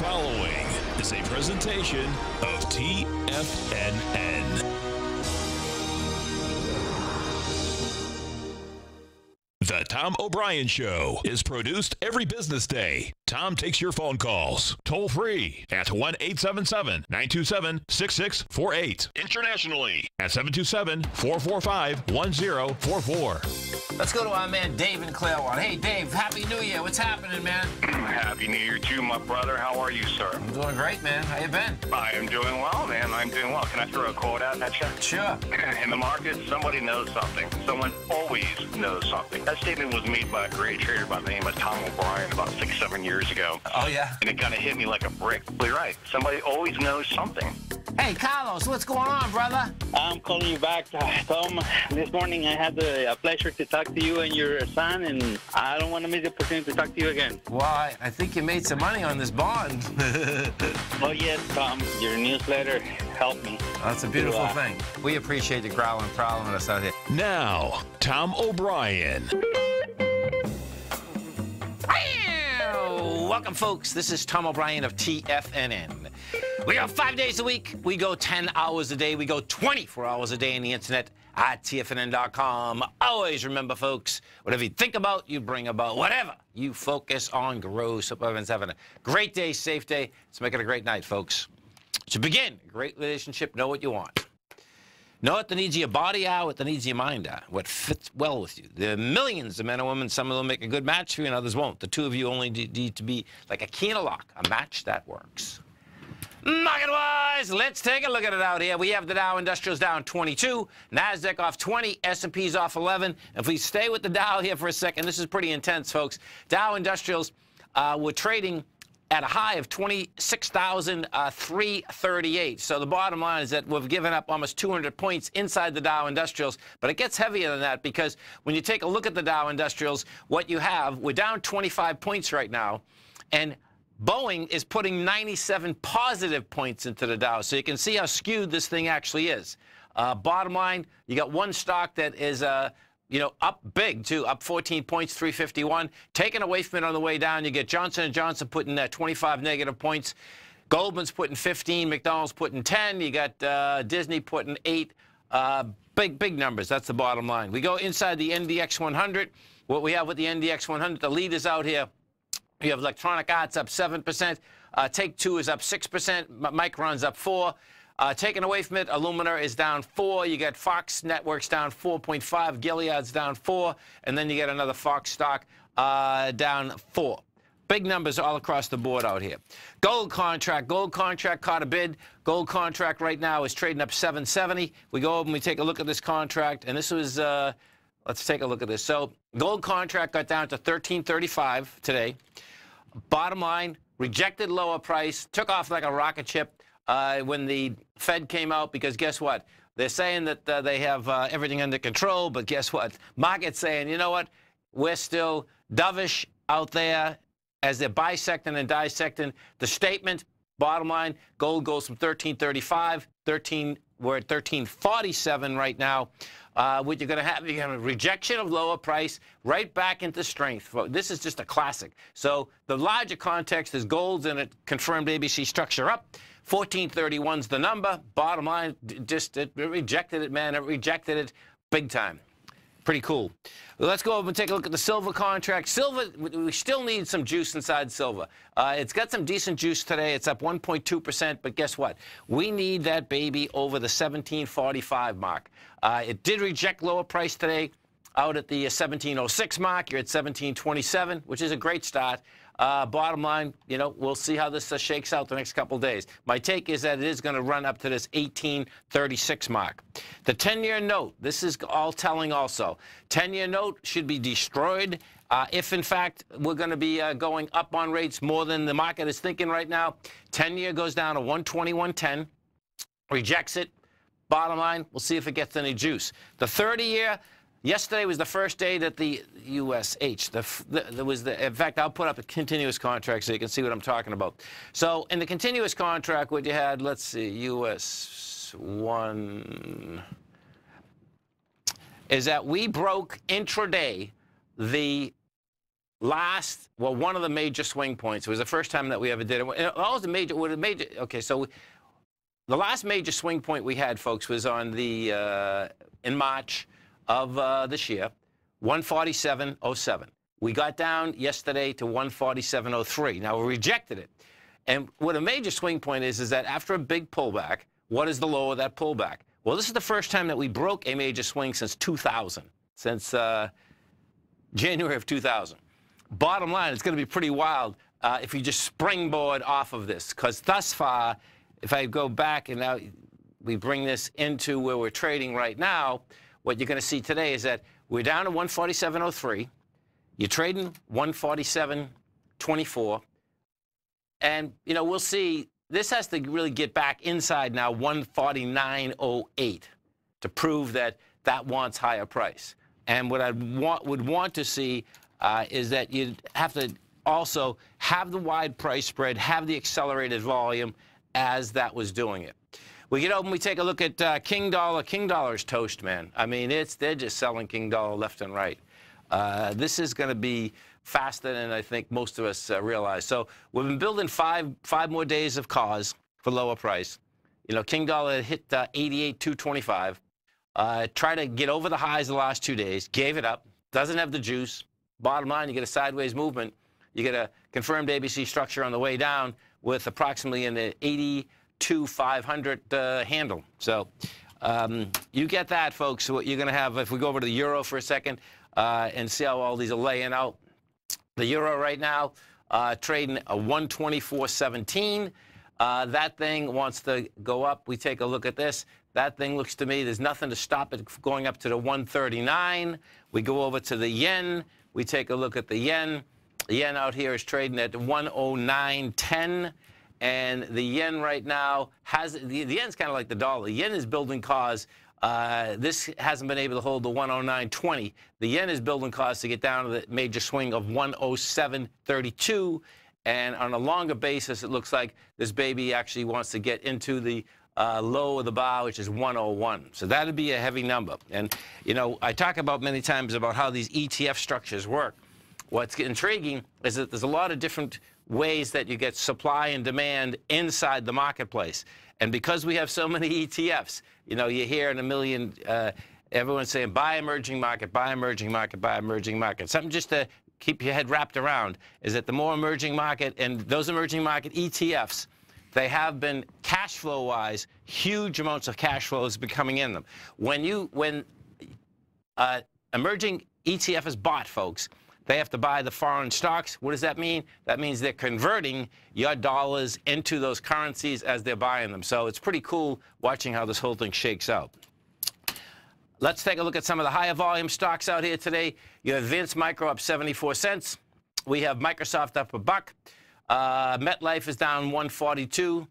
following is a presentation of TFNN. The Tom O'Brien Show is produced every business day. Tom takes your phone calls toll free at 1-877-927-6648. Internationally at 727-445-1044. Let's go to our man Dave in Clearwater. Hey, Dave, Happy New Year. What's happening, man? Happy New Year to you, my brother. How are you, sir? I'm doing great, man. How you been? I am doing well, man. I'm doing well. Can I throw a quote out at you? Sure. In the market, somebody knows something. Someone always knows something. That statement was made by a great trader by the name of Tom O'Brien about 6-7 years ago. Oh, yeah? And it kind of hit me like a brick. You're right. Somebody always knows something. Hey, Carlos, what's going on, brother? I'm calling you back, Tom. This morning I had the pleasure to talk to you and your son, and I don't want to miss the opportunity to talk to you again. Well, I think you made some money on this bond. Oh, yes, Tom. Your newsletter helped me. That's a beautiful thing. We appreciate you growling, prowling us out here. Now, Tom O'Brien. Welcome, folks. This is Tom O'Brien of TFNN. We go 5 days a week. We go 10 hours a day. We go 24 hours a day on the internet at TFNN.com. Always remember, folks, whatever you think about, you bring about. Whatever you focus on grows. Hope everyone's having a great day, safe day. Let's make it a great night, folks. To begin, a great relationship, know what you want. Know what the needs of your body are, what the needs of your mind are, what fits well with you. There are millions of men and women. Some of them make a good match for you and others won't. The two of you only need to be like a key and a lock, a match that works. Market-wise, let's take a look at it out here. We have the Dow Industrials down 22, NASDAQ off 20, S&P's off 11. If we stay with the Dow here for a second, this is pretty intense, folks. Dow Industrials were trading at a high of 26,338. So the bottom line is that we've given up almost 200 points inside the Dow Industrials, but it gets heavier than that because when you take a look at the Dow Industrials, what you have, we're down 25 points right now, and Boeing is putting 97 positive points into the Dow. So you can see how skewed this thing actually is. Bottom line, you got one stock that is up big, too, up 14 points, 351. Taken away from it on the way down, you get Johnson & Johnson putting 25 negative points. Goldman's putting 15. McDonald's putting 10. You got Disney putting 8. Big numbers. That's the bottom line. We go inside the NDX 100. What we have with the NDX 100, the leaders out here, you have Electronic Arts up 7%. Take-Two is up 6%. Micron's up 4%. Taken away from it, Illumina is down 4. You got Fox Networks down 4.5. Gilead's down 4. And then you get another Fox stock down 4. Big numbers all across the board out here. Gold contract caught a bid. Gold contract right now is trading up 770. We go over and we take a look at this contract. And this was, let's take a look at this. So gold contract got down to 1335 today. Bottom line, rejected lower price, took off like a rocket ship. When the Fed came out, because guess what? They're saying that they have everything under control, but guess what? Market's saying, you know what? We're still dovish out there as they're bisecting and dissecting the statement. Bottom line, gold goes from 1335, we're at 1347 right now. What you're going to have, you're going to have a rejection of lower price right back into strength. This is just a classic. So the larger context is gold's in a confirmed ABC structure up. 1431's the number. Bottom line, it rejected it, man. It rejected it big time. Pretty cool. Let's go over and take a look at the silver contract. Silver, we still need some juice inside silver. It's got some decent juice today. It's up 1.2%, but guess what? We need that baby over the 1745 mark. It did reject lower price today out at the 1706 mark. You're at 1727, which is a great start. Bottom line, we'll see how this shakes out the next couple of days. My take is that it is going to run up to this 1836 mark. The 10-year note, this is all telling also. 10-year note should be destroyed if, in fact, we're going to be going up on rates more than the market is thinking right now. 10-year goes down to 121.10, rejects it. Bottom line, we'll see if it gets any juice. The 30-year, yesterday was the first day that the USH, in fact, I'll put up a continuous contract so you can see what I'm talking about. So in the continuous contract, what you had, let's see, US 1, is that we broke intraday the one of the major swing points. It was the first time that we ever did it. Okay, so the last major swing point we had, folks, was on the in March of this year, 147.07. We got down yesterday to 147.03. Now, we rejected it. And what a major swing point is that after a big pullback, what is the low of that pullback? Well, this is the first time that we broke a major swing since 2000, since January of 2000. Bottom line, it's going to be pretty wild if you just springboard off of this, because thus far, if I go back and now we bring this into where we're trading right now, what you're going to see today is that we're down to 147.03. You're trading 147.24. And, you know, we'll see. This has to really get back inside now 149.08 to prove that that wants higher price. And what I would want to see is that you'd have to also have the wide price spread, have the accelerated volume as that was doing it. We get open, we take a look at King Dollar. King Dollar's toast, man. I mean, they're just selling King Dollar left and right. This is going to be faster than I think most of us realize. So we've been building five more days of cause for lower price. You know, King Dollar hit 88.225. Try to get over the highs the last 2 days. Gave it up. Doesn't have the juice. Bottom line, you get a sideways movement. You get a confirmed ABC structure on the way down with approximately an 82,500 handle. So you get that, folks. So what you're going to have, if we go over to the euro for a second and see how all these are laying out. The euro right now trading a 124.17. That thing wants to go up. We take a look at this. That thing looks to me, there's nothing to stop it going up to the 139. We go over to the yen. We take a look at the yen. The yen out here is trading at 109.10. And the yen right now has, the yen's kind of like the dollar. The yen is building cause. This hasn't been able to hold the 109.20. The yen is building cause to get down to the major swing of 107.32. And on a longer basis, it looks like this baby actually wants to get into the low of the bar, which is 101. So that would be a heavy number. And, you know, I talk about many times about how these ETF structures work. What's intriguing is that there's a lot of different ways that you get supply and demand inside the marketplace. And because we have so many ETFs, you know, you hear in a million, everyone's saying, buy emerging market, buy emerging market, buy emerging market. Something just to keep your head wrapped around is that the more emerging market and those emerging market ETFs, they have been cash flow-wise, huge amounts of cash flow has been coming in them. When emerging ETF is bought, folks, they have to buy the foreign stocks. What does that mean? That means they're converting your dollars into those currencies as they're buying them. So it's pretty cool watching how this whole thing shakes out. Let's take a look at some of the higher volume stocks out here today. You have Advanced Micro up 74 cents. We have Microsoft up $1. MetLife is down 142.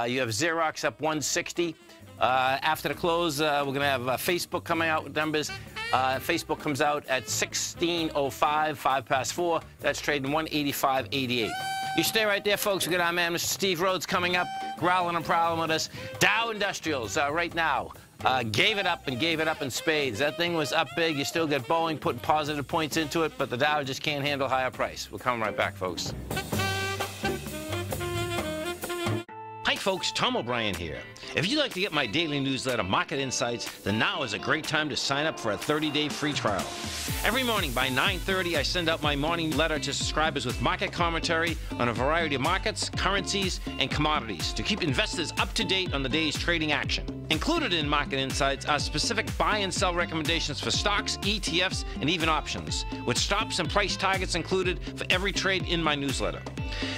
You have Xerox up 160. After the close, we're going to have Facebook coming out with numbers. Facebook comes out at 16:05, 5 past 4. That's trading 185.88. You stay right there, folks. We got our man, Mr. Steve Rhodes, coming up, growling and prowling with us. Dow Industrials right now gave it up and gave it up in spades. That thing was up big. You still get Boeing putting positive points into it, but the Dow just can't handle higher price. We're coming right back, folks. Hi, folks. Tom O'Brien here. If you'd like to get my daily newsletter, Market Insights, then now is a great time to sign up for a 30-day free trial. Every morning by 9:30, I send out my morning letter to subscribers with market commentary on a variety of markets, currencies, and commodities to keep investors up to date on the day's trading action. Included in Market Insights are specific buy and sell recommendations for stocks, ETFs, and even options, with stops and price targets included for every trade in my newsletter.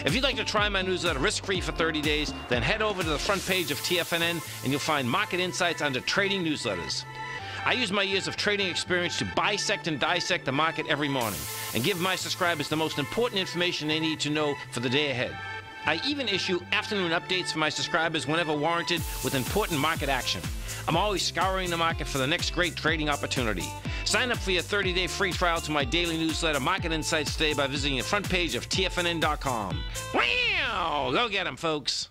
If you'd like to try my newsletter risk-free for 30 days, then head over to the front page of TFNN and you'll find Market Insights under Trading Newsletters. I use my years of trading experience to bisect and dissect the market every morning and give my subscribers the most important information they need to know for the day ahead. I even issue afternoon updates for my subscribers whenever warranted with important market action. I'm always scouring the market for the next great trading opportunity. Sign up for your 30-day free trial to my daily newsletter, Market Insights, today by visiting the front page of TFNN.com. Wow! Go get them, folks.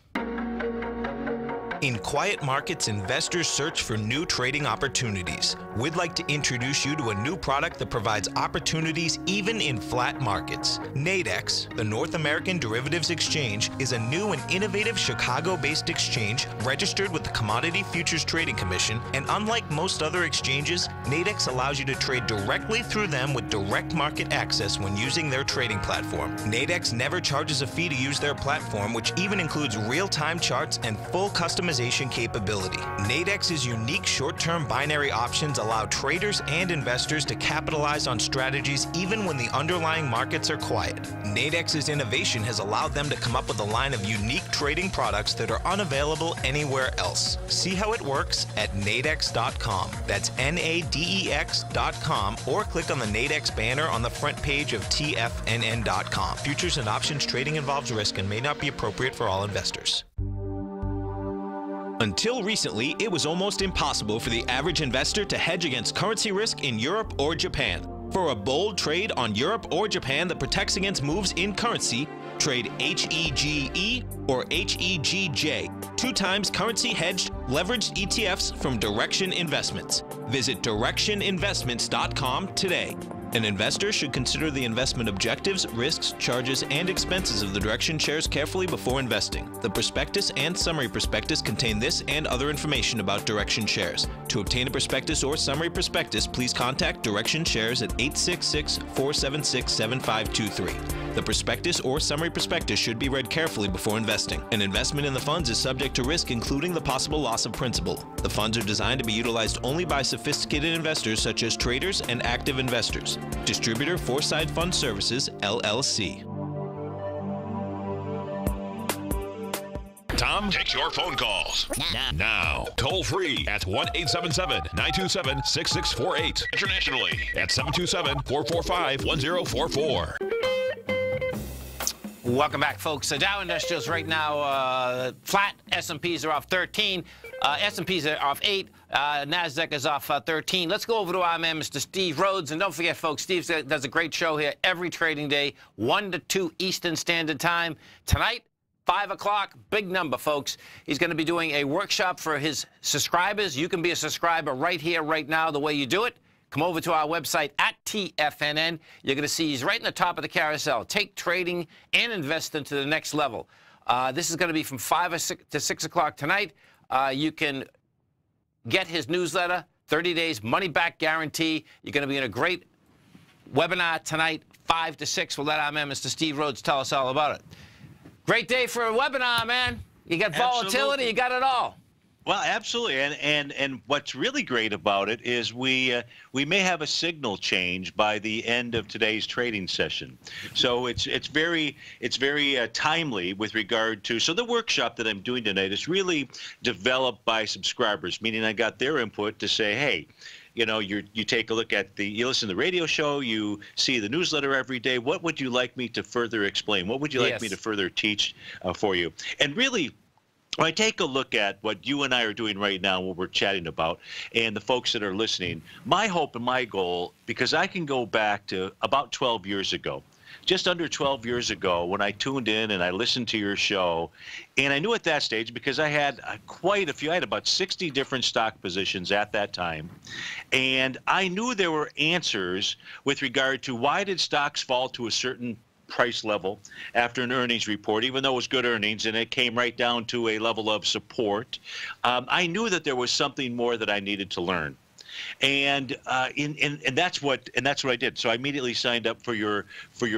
In quiet markets, investors search for new trading opportunities. We'd like to introduce you to a new product that provides opportunities even in flat markets. Nadex, the North American Derivatives Exchange, is a new and innovative Chicago-based exchange registered with the Commodity Futures Trading Commission, and unlike most other exchanges, Nadex allows you to trade directly through them with direct market access when using their trading platform. Nadex never charges a fee to use their platform, which even includes real-time charts and full customization capability. Nadex's unique short-term binary options allow traders and investors to capitalize on strategies even when the underlying markets are quiet. Nadex's innovation has allowed them to come up with a line of unique trading products that are unavailable anywhere else. See how it works at nadex.com. That's NADEX.com, or click on the Nadex banner on the front page of TFNN.com. Futures and options trading involves risk and may not be appropriate for all investors. Until recently, it was almost impossible for the average investor to hedge against currency risk in Europe or Japan. For a bold trade on Europe or Japan that protects against moves in currency, trade HEGE or HEGJ, 2 times currency hedged leveraged ETFs from Direction Investments. Visit directioninvestments.com today. An investor should consider the investment objectives, risks, charges, and expenses of the Direction shares carefully before investing. The prospectus and summary prospectus contain this and other information about Direction shares. To obtain a prospectus or summary prospectus, please contact Direction shares at 866-476-7523. The prospectus or summary prospectus should be read carefully before investing. An investment in the funds is subject to risk, including the possible loss of principal. The funds are designed to be utilized only by sophisticated investors such as traders and active investors. Distributor Foreside Fund Services, LLC. Tom takes your phone calls now. Toll free at 1-877-927-6648. Internationally at 727-445-1044. Welcome back, folks. Dow Industrials right now flat. S&Ps are off 13. S&Ps are off 8. NASDAQ is off 13. Let's go over to our man, Mr. Steve Rhodes. And don't forget, folks, Steve does a great show here every trading day, 1 to 2 Eastern Standard Time. Tonight, 5 o'clock, big number, folks. He's going to be doing a workshop for his subscribers. You can be a subscriber right here, right now, the way you do it. Come over to our website at TFNN. You're going to see he's right in the top of the carousel. Take trading and invest into the next level. This is going to be from 5 to 6 o'clock tonight. You can get his newsletter, 30 days money-back guarantee. You're going to be in a great webinar tonight, 5 to 6. We'll let our man, Mr. Steve Rhodes, tell us all about it. Great day for a webinar, man. You got volatility, you got it all. Well, absolutely, and what's really great about it is we may have a signal change by the end of today's trading session. So it's very timely with regard to. So the workshop that I'm doing tonight is really developed by subscribers, meaning I got their input to say, hey, you know, you take a look at you listen to the radio show, you see the newsletter every day. What would you like me to further explain? What would you like me to further teach for you? And really, when I take a look at what you and I are doing right now, what we're chatting about, and the folks that are listening, my hope and my goal, because I can go back to about 12 years ago, just under 12 years ago, when I tuned in and I listened to your show, and I knew at that stage, because I had quite a few, I had about 60 different stock positions at that time, and I knew there were answers with regard to why did stocks fall to a certain price level after an earnings report, even though it was good earnings and it came right down to a level of support. I knew that there was something more that I needed to learn. And that's what I did. So I immediately signed up for your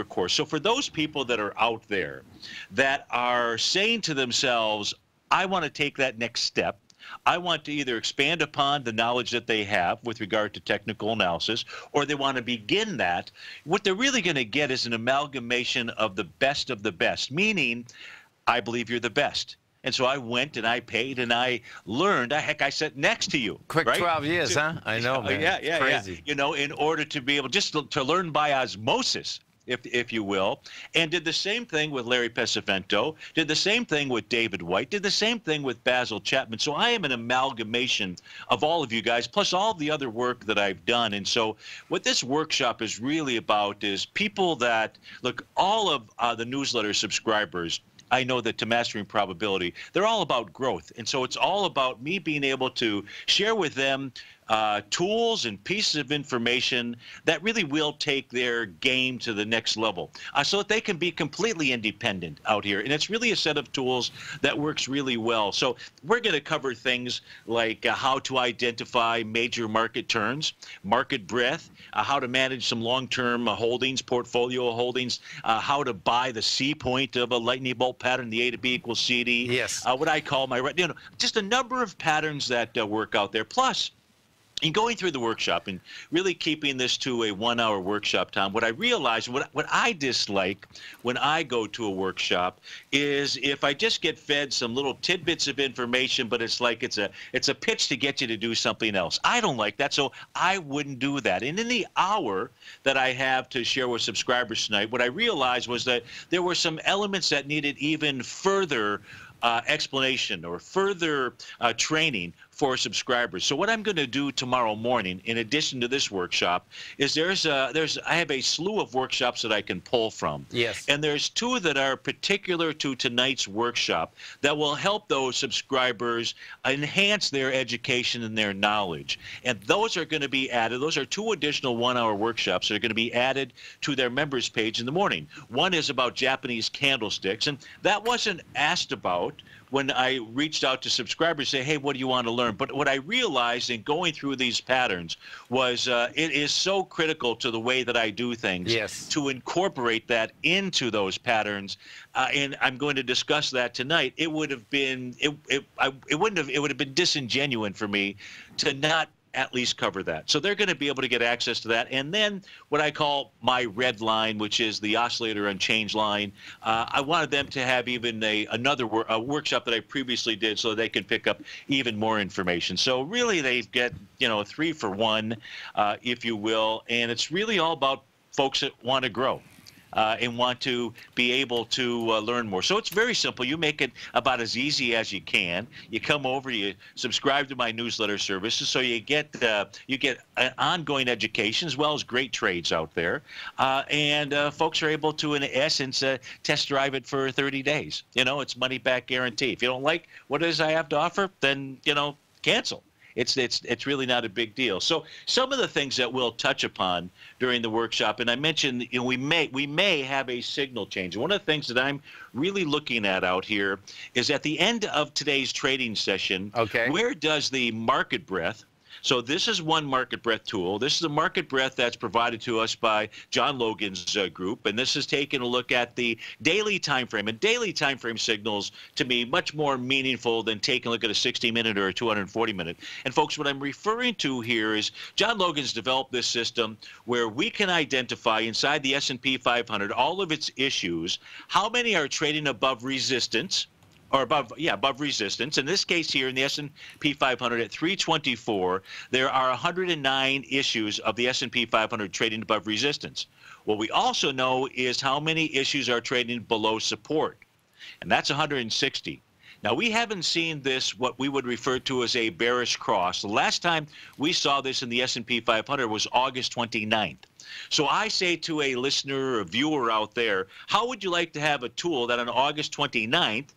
course. So for those people that are out there that are saying to themselves, I want to take that next step, I want to either expand upon the knowledge that they have with regard to technical analysis, or they want to begin that, what they're really going to get is an amalgamation of the best, meaning I believe you're the best. And so I went and I paid and I learned. Heck, I sat next to you. Quick right? 12 years, huh? I know, man. Yeah, crazy. Yeah. You know, in order to be able just to learn by osmosis, if you will, and did the same thing with Larry Pesavento, did the same thing with David White, did the same thing with Basil Chapman. So I am an amalgamation of all of you guys, plus all the other work that I've done. And so what this workshop is really about is people that, look, all of the newsletter subscribers, I know that to Mastering Probability, they're all about growth. And so it's all about me being able to share with them tools and pieces of information that really will take their game to the next level so that they can be completely independent out here. And it's really a set of tools that works really well. So we're going to cover things like how to identify major market turns, market breadth, how to manage some long-term holdings, portfolio holdings, how to buy the C point of a lightning bolt pattern, the A to B equals CD. Yes. What I call my, just a number of patterns that work out there. Plus, in going through the workshop and really keeping this to a 1-hour workshop, Tom, what I realize, what I dislike when I go to a workshop is if I just get fed some little tidbits of information, but it's like it's a pitch to get you to do something else. I don't like that, so I wouldn't do that. And in the hour that I have to share with subscribers tonight, what I realized was that there were some elements that needed even further explanation or further training for subscribers. So what I'm going to do tomorrow morning, in addition to this workshop, is I have a slew of workshops that I can pull from. Yes. And there's two that are particular to tonight's workshop that will help those subscribers enhance their education and their knowledge. And those are going to be added. Those are two additional 1-hour workshops that are going to be added to their members page in the morning. One is about Japanese candlesticks, and that wasn't asked about when I reached out to subscribers, say, hey, what do you want to learn? But what I realized in going through these patterns was it is so critical to the way that I do things to incorporate that into those patterns. And I'm going to discuss that tonight. It would have been it would have been disingenuous for me to not at least cover that. So they're going to be able to get access to that. And then what I call my red line, which is the oscillator unchanged line, I wanted them to have even another workshop that I previously did so they can pick up even more information. So really they get, 3 for 1, if you will. And it's really all about folks that want to grow. And want to be able to learn more. So it's very simple. You make it about as easy as you can. You come over, you subscribe to my newsletter services, so you get an ongoing education as well as great trades out there. And folks are able to, in essence, test drive it for 30 days. It's money back guarantee. If you don't like what it is I have to offer, then cancel. It's really not a big deal. So some of the things that we'll touch upon during the workshop, and I mentioned we may have a signal change. One of the things that I'm really looking at out here is at the end of today's trading session, where does the market breadth? So this is one market breadth tool. This is a market breadth that's provided to us by John Logan's group, and this is taking a look at the daily time frame. And daily time frame signals, to me, much more meaningful than taking a look at a 60-minute or a 240-minute. And folks, what I'm referring to here is John Logan's developed this system where we can identify inside the S&P 500 all of its issues, how many are trading above resistance, or above resistance. In this case here in the S&P 500 at 324, there are 109 issues of the S&P 500 trading above resistance. What we also know is how many issues are trading below support, and that's 160. Now, we haven't seen this, what we would refer to as a bearish cross. The last time we saw this in the S&P 500 was August 29th. So I say to a listener or viewer out there, how would you like to have a tool that on August 29th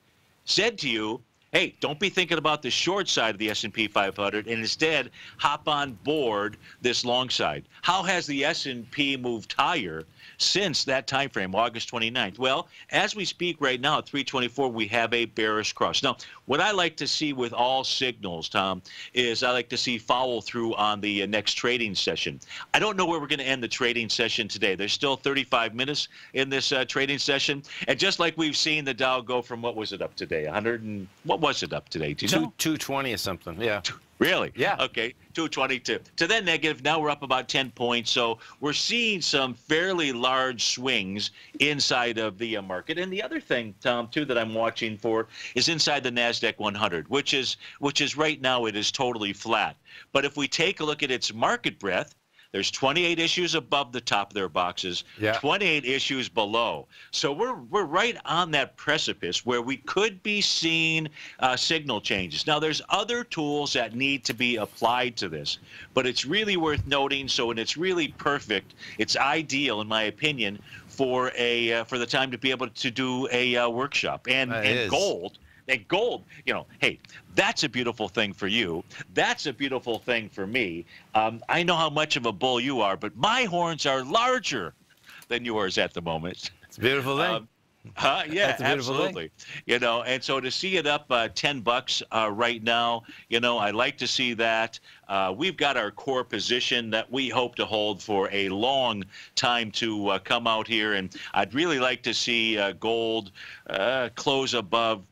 said to you, hey, don't be thinking about the short side of the S&P 500 and instead hop on board this long side? How has the S&P moved higher since that time frame, August 29th? Well, as we speak right now at 324, we have a bearish cross. Now, what I like to see with all signals, Tom, is I like to see follow through on the next trading session. I don't know where we're going to end the trading session today. There's still 35 minutes in this trading session. And just like we've seen the Dow go from, what was it up today? 100 and, what was it up today? Do you know? 220 or something, yeah. Really? Yeah. Okay, 222. To then negative, now we're up about 10 points. So we're seeing some fairly large swings inside of the market. And the other thing, Tom, too, that I'm watching for is inside the NASDAQ 100, which is right now it is totally flat. But if we take a look at its market breadth, There's 28 issues above the top of their boxes, 28 issues below. So we're right on that precipice where we could be seeing signal changes. Now, there's other tools that need to be applied to this, but it's really worth noting. So, and it's really perfect. It's ideal, in my opinion, for the time to be able to do a workshop. And gold. And gold, you know, hey, that's a beautiful thing for you. That's a beautiful thing for me. I know how much of a bull you are, but my horns are larger than yours at the moment. It's a beautiful thing. Yeah, absolutely. You know, and so to see it up $10 right now, you know, I like to see that. We've got our core position that we hope to hold for a long time to come out here, and I'd really like to see gold close above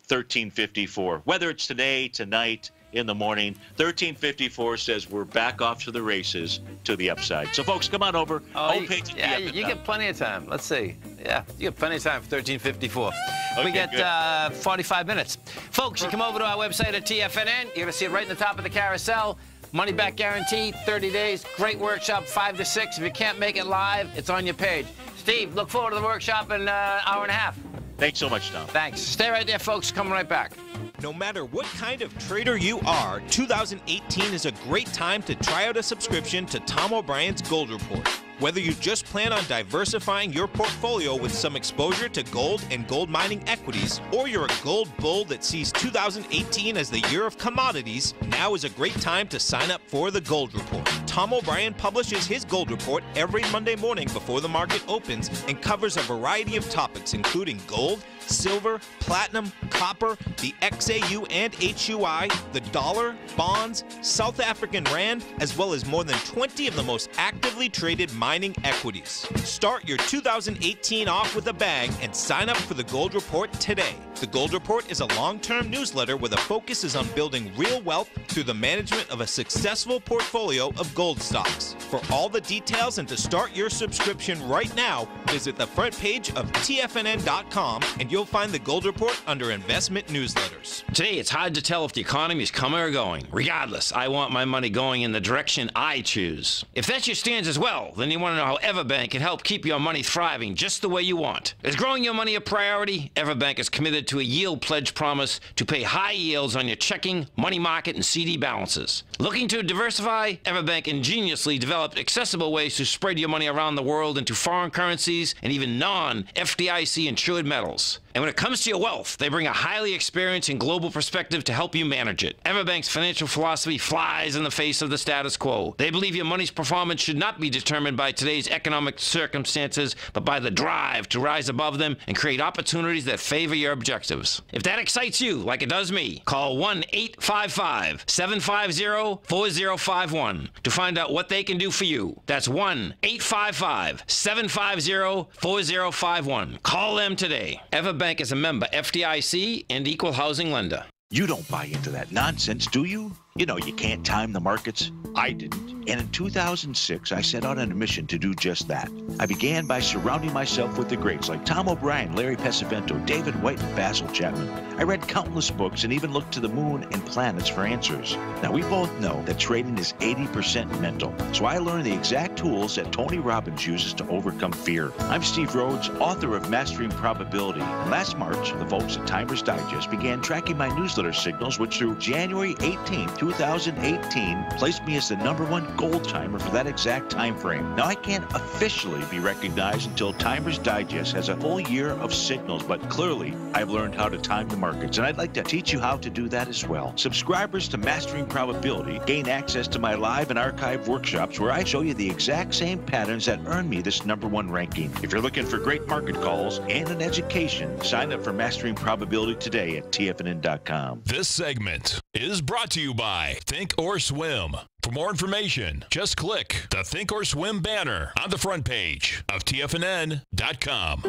1354. Whether it's today, tonight, in the morning, 1354 says we're back off to the races to the upside. So, folks, come on over. Homepage. Yeah, you get plenty of time. Let's see. Yeah, you get plenty of time for 1354. Okay, we get 45 minutes. Folks, you come over to our website at TFNN. You're going to see it right in the top of the carousel. Money back guarantee, 30 days. Great workshop, 5 to 6. If you can't make it live, it's on your page. Steve, look forward to the workshop in an hour and a half. Thanks so much, Tom. Thanks. Stay right there, folks. Coming right back. No matter what kind of trader you are, 2018 is a great time to try out a subscription to Tom O'Brien's Gold Report. Whether you just plan on diversifying your portfolio with some exposure to gold and gold mining equities, or you're a gold bull that sees 2018 as the year of commodities, now is a great time to sign up for the Gold Report. Tom O'Brien publishes his Gold Report every Monday morning before the market opens and covers a variety of topics, including gold, silver, platinum, copper, the XAU and HUI, the dollar, bonds, South African rand, as well as more than 20 of the most actively traded mining equities. Start your 2018 off with a bang and sign up for the Gold Report today. The Gold Report is a long-term newsletter where the focus is on building real wealth through the management of a successful portfolio of gold stocks. For all the details and to start your subscription right now, visit the front page of TFNN.com and you'll find the Gold Report under Investment Newsletters. Today, it's hard to tell if the economy is coming or going. Regardless, I want my money going in the direction I choose. If that's your stance as well, then you want to know how Everbank can help keep your money thriving just the way you want. Is growing your money a priority? Everbank is committed to a yield pledge promise to pay high yields on your checking, money market, and CD balances. Looking to diversify? Everbank ingeniously developed accessible ways to spread your money around the world into foreign currencies and even non-FDIC insured metals. And when it comes to your wealth, they bring a highly experienced and global perspective to help you manage it. Everbank's financial philosophy flies in the face of the status quo. They believe your money's performance should not be determined by today's economic circumstances, but by the drive to rise above them and create opportunities that favor your objectives. If that excites you, like it does me, call 1-855-750-4051 to find out what they can do for you. That's 1-855-750-4051. Call them today. Everbank is a member FDIC and equal housing lender. You don't buy into that nonsense, do you? You know you can't time the markets. I didn't. And in 2006, I set out on a mission to do just that. I began by surrounding myself with the greats like Tom O'Brien, Larry Pesavento, David White, and Basil Chapman. I read countless books and even looked to the moon and planets for answers. Now, we both know that trading is 80% mental. So I learned the exact tools that Tony Robbins uses to overcome fear. I'm Steve Rhodes, author of Mastering Probability. And last March, the folks at Timers Digest began tracking my newsletter signals, which through January 18, 2018, placed me as the #1 gold timer for that exact time frame. Now, I can't officially be recognized until Timers Digest has a full year of signals, but clearly I've learned how to time the markets, and I'd like to teach you how to do that as well. Subscribers to Mastering Probability gain access to my live and archive workshops where I show you the exact same patterns that earned me this #1 ranking. If you're looking for great market calls and an education, sign up for Mastering Probability today at TFNN.com. This segment is brought to you by Think or Swim. For more information, just click the Think or Swim banner on the front page of TFNN.com.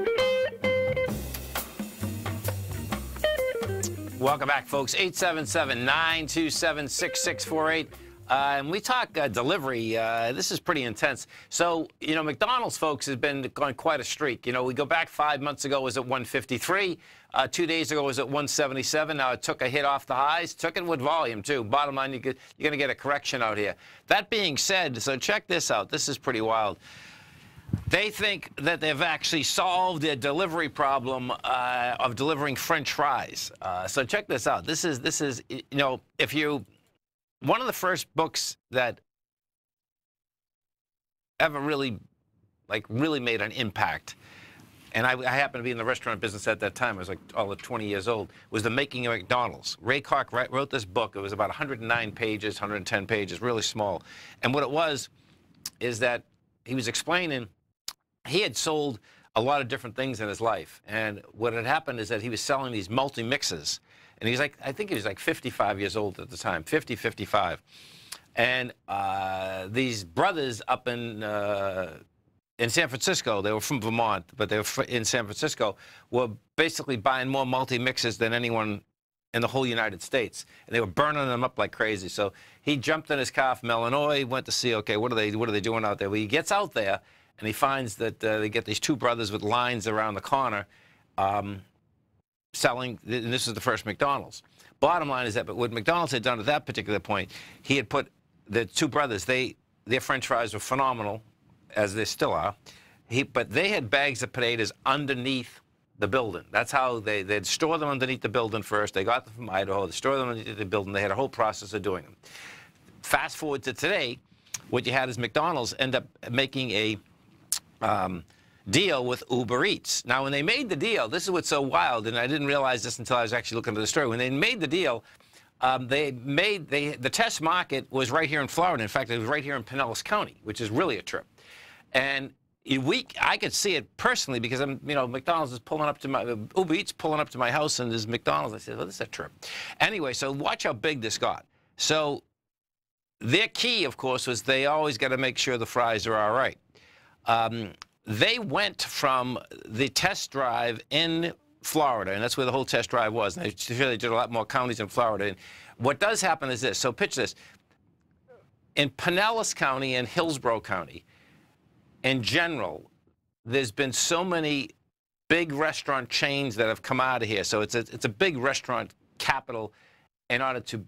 Welcome back, folks. 877-927-6648. And we talk delivery. This is pretty intense. So, you know, McDonald's, folks, has been on quite a streak. You know, we go back 5 months ago, it was at 153. 2 days ago was at 177. Now it took a hit off the highs. Took it with volume, too. Bottom line, you're going to get a correction out here. That being said, so check this out. This is pretty wild. They think that they've actually solved their delivery problem of delivering French fries. So check this out. This is you know, one of the first books that ever really made an impact, and I happened to be in the restaurant business at that time. I was like all of 20 years old, was The Making of McDonald's. Ray Kroc wrote this book. It was about 109 pages, 110 pages, really small. And what it was is that he was explaining he had sold a lot of different things in his life. And what had happened is that he was selling these multi-mixes. And he was like, I think he was like 55 years old at the time, 50, 55. And these brothers up in San Francisco, they were from Vermont, but they were in San Francisco, were basically buying more multi-mixes than anyone in the whole United States. And they were burning them up like crazy. So he jumped in his car from Illinois, went to see, okay, what are they doing out there? Well, he gets out there, and he finds that they get these two brothers with lines around the corner selling, and this is the first McDonald's. Bottom line is that, but what McDonald's had done at that particular point, he had put the two brothers, their French fries were phenomenal, as they still are, but they had bags of potatoes underneath the building. That's how they'd store them underneath the building first. They got them from Idaho, they stored them underneath the building. They had a whole process of doing them. Fast forward to today, what you had is McDonald's end up making a deal with Uber Eats. Now, when they made the deal, this is what's so wild, and I didn't realize this until I was actually looking at the story. When they made the deal, the test market was right here in Florida. In fact, it was right here in Pinellas County, which is really a trip. And I could see it personally because McDonald's is pulling up to my Uber Eats pulling up to my house, and there's McDonald's. I said, well, this is a trip. Anyway, so watch how big this got. So their key, of course, was they always got to make sure the fries are all right. They went from the test drive in Florida, and that's where the whole test drive was. And they did a lot more counties in Florida. And what does happen is this. So picture this. In Pinellas County and Hillsborough County, in general, there's been so many big restaurant chains that have come out of here. So it's a big restaurant capital in order to,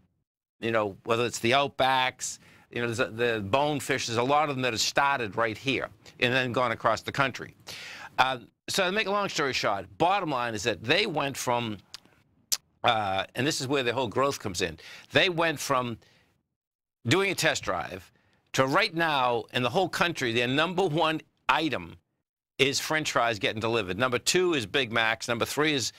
whether it's the Outbacks, the Bonefish, there's a lot of them that have started right here and then gone across the country. So to make a long story short, bottom line is that they went from, and this is where the whole growth comes in, they went from doing a test drive to right now in the whole country, their #1 item is French fries getting delivered. #2 is Big Macs. #3 is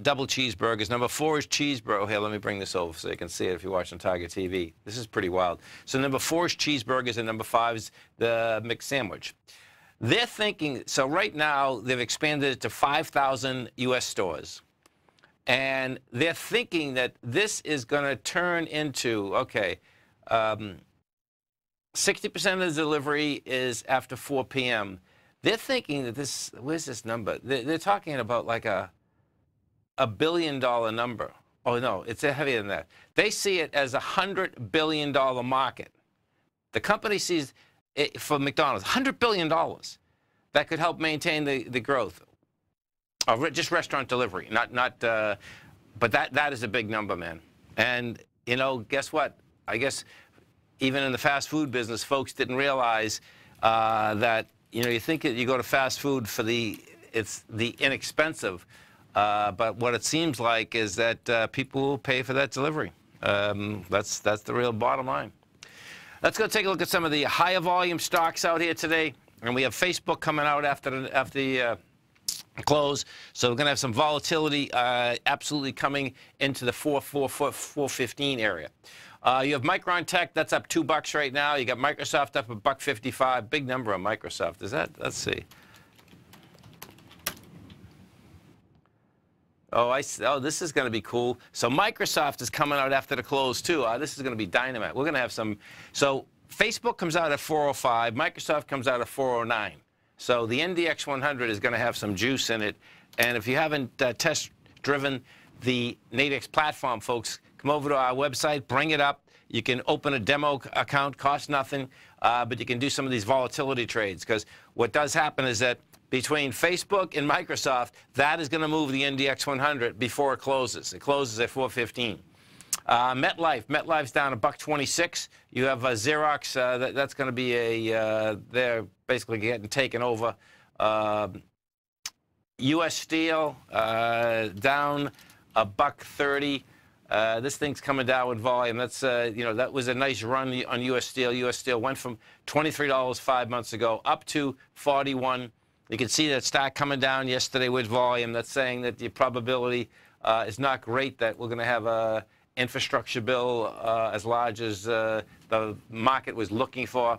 double cheeseburgers. #4 is cheeseburger. Here, let me bring this over so you can see it if you're watching Target TV. This is pretty wild. So #4 is cheeseburgers, and #5 is the McSandwich. They're thinking, so right now they've expanded it to 5,000 U.S. stores. And they're thinking that this is going to turn into, okay, 60% of the delivery is after 4 p.m. They're thinking that this, where's this number? They're talking about like a $1 billion number. Oh, no, it's heavier than that. They see it as a $100 billion market. The company sees it for McDonald's, $100 billion that could help maintain the growth. Just restaurant delivery, but that is a big number, man. And, guess what? I guess even in the fast food business, folks didn't realize that, you think you go to fast food for it's the inexpensive, but what it seems like is that people will pay for that delivery. That's the real bottom line. Let's go take a look at some of the higher volume stocks out here today. And we have Facebook coming out after the close. So we're going to have some volatility absolutely coming into the 415 area. You have Micron Tech, that's up $2 right now. You got Microsoft up $1.55. Big number on Microsoft. Is that? Let's see. Oh, this is going to be cool. So Microsoft is coming out after the close too. This is going to be dynamite. We're going to have some. So Facebook comes out at 405. Microsoft comes out at 409. So the NDX 100 is going to have some juice in it. And if you haven't test-driven the Nadex platform, folks, come over to our website, bring it up. You can open a demo account, costs nothing, but you can do some of these volatility trades. Because what does happen is that between Facebook and Microsoft, that is going to move the NDX 100 before it closes. It closes at 4:15. MetLife's down $1.26. You have Xerox. That's going to be they're basically getting taken over. U.S. Steel down $1.30. This thing's coming down with volume. That's that was a nice run on U.S. Steel. U.S. Steel went from $23 5 months ago up to $41. You can see that stock coming down yesterday with volume. That's saying that the probability is not great that we're going to have a infrastructure bill as large as the market was looking for.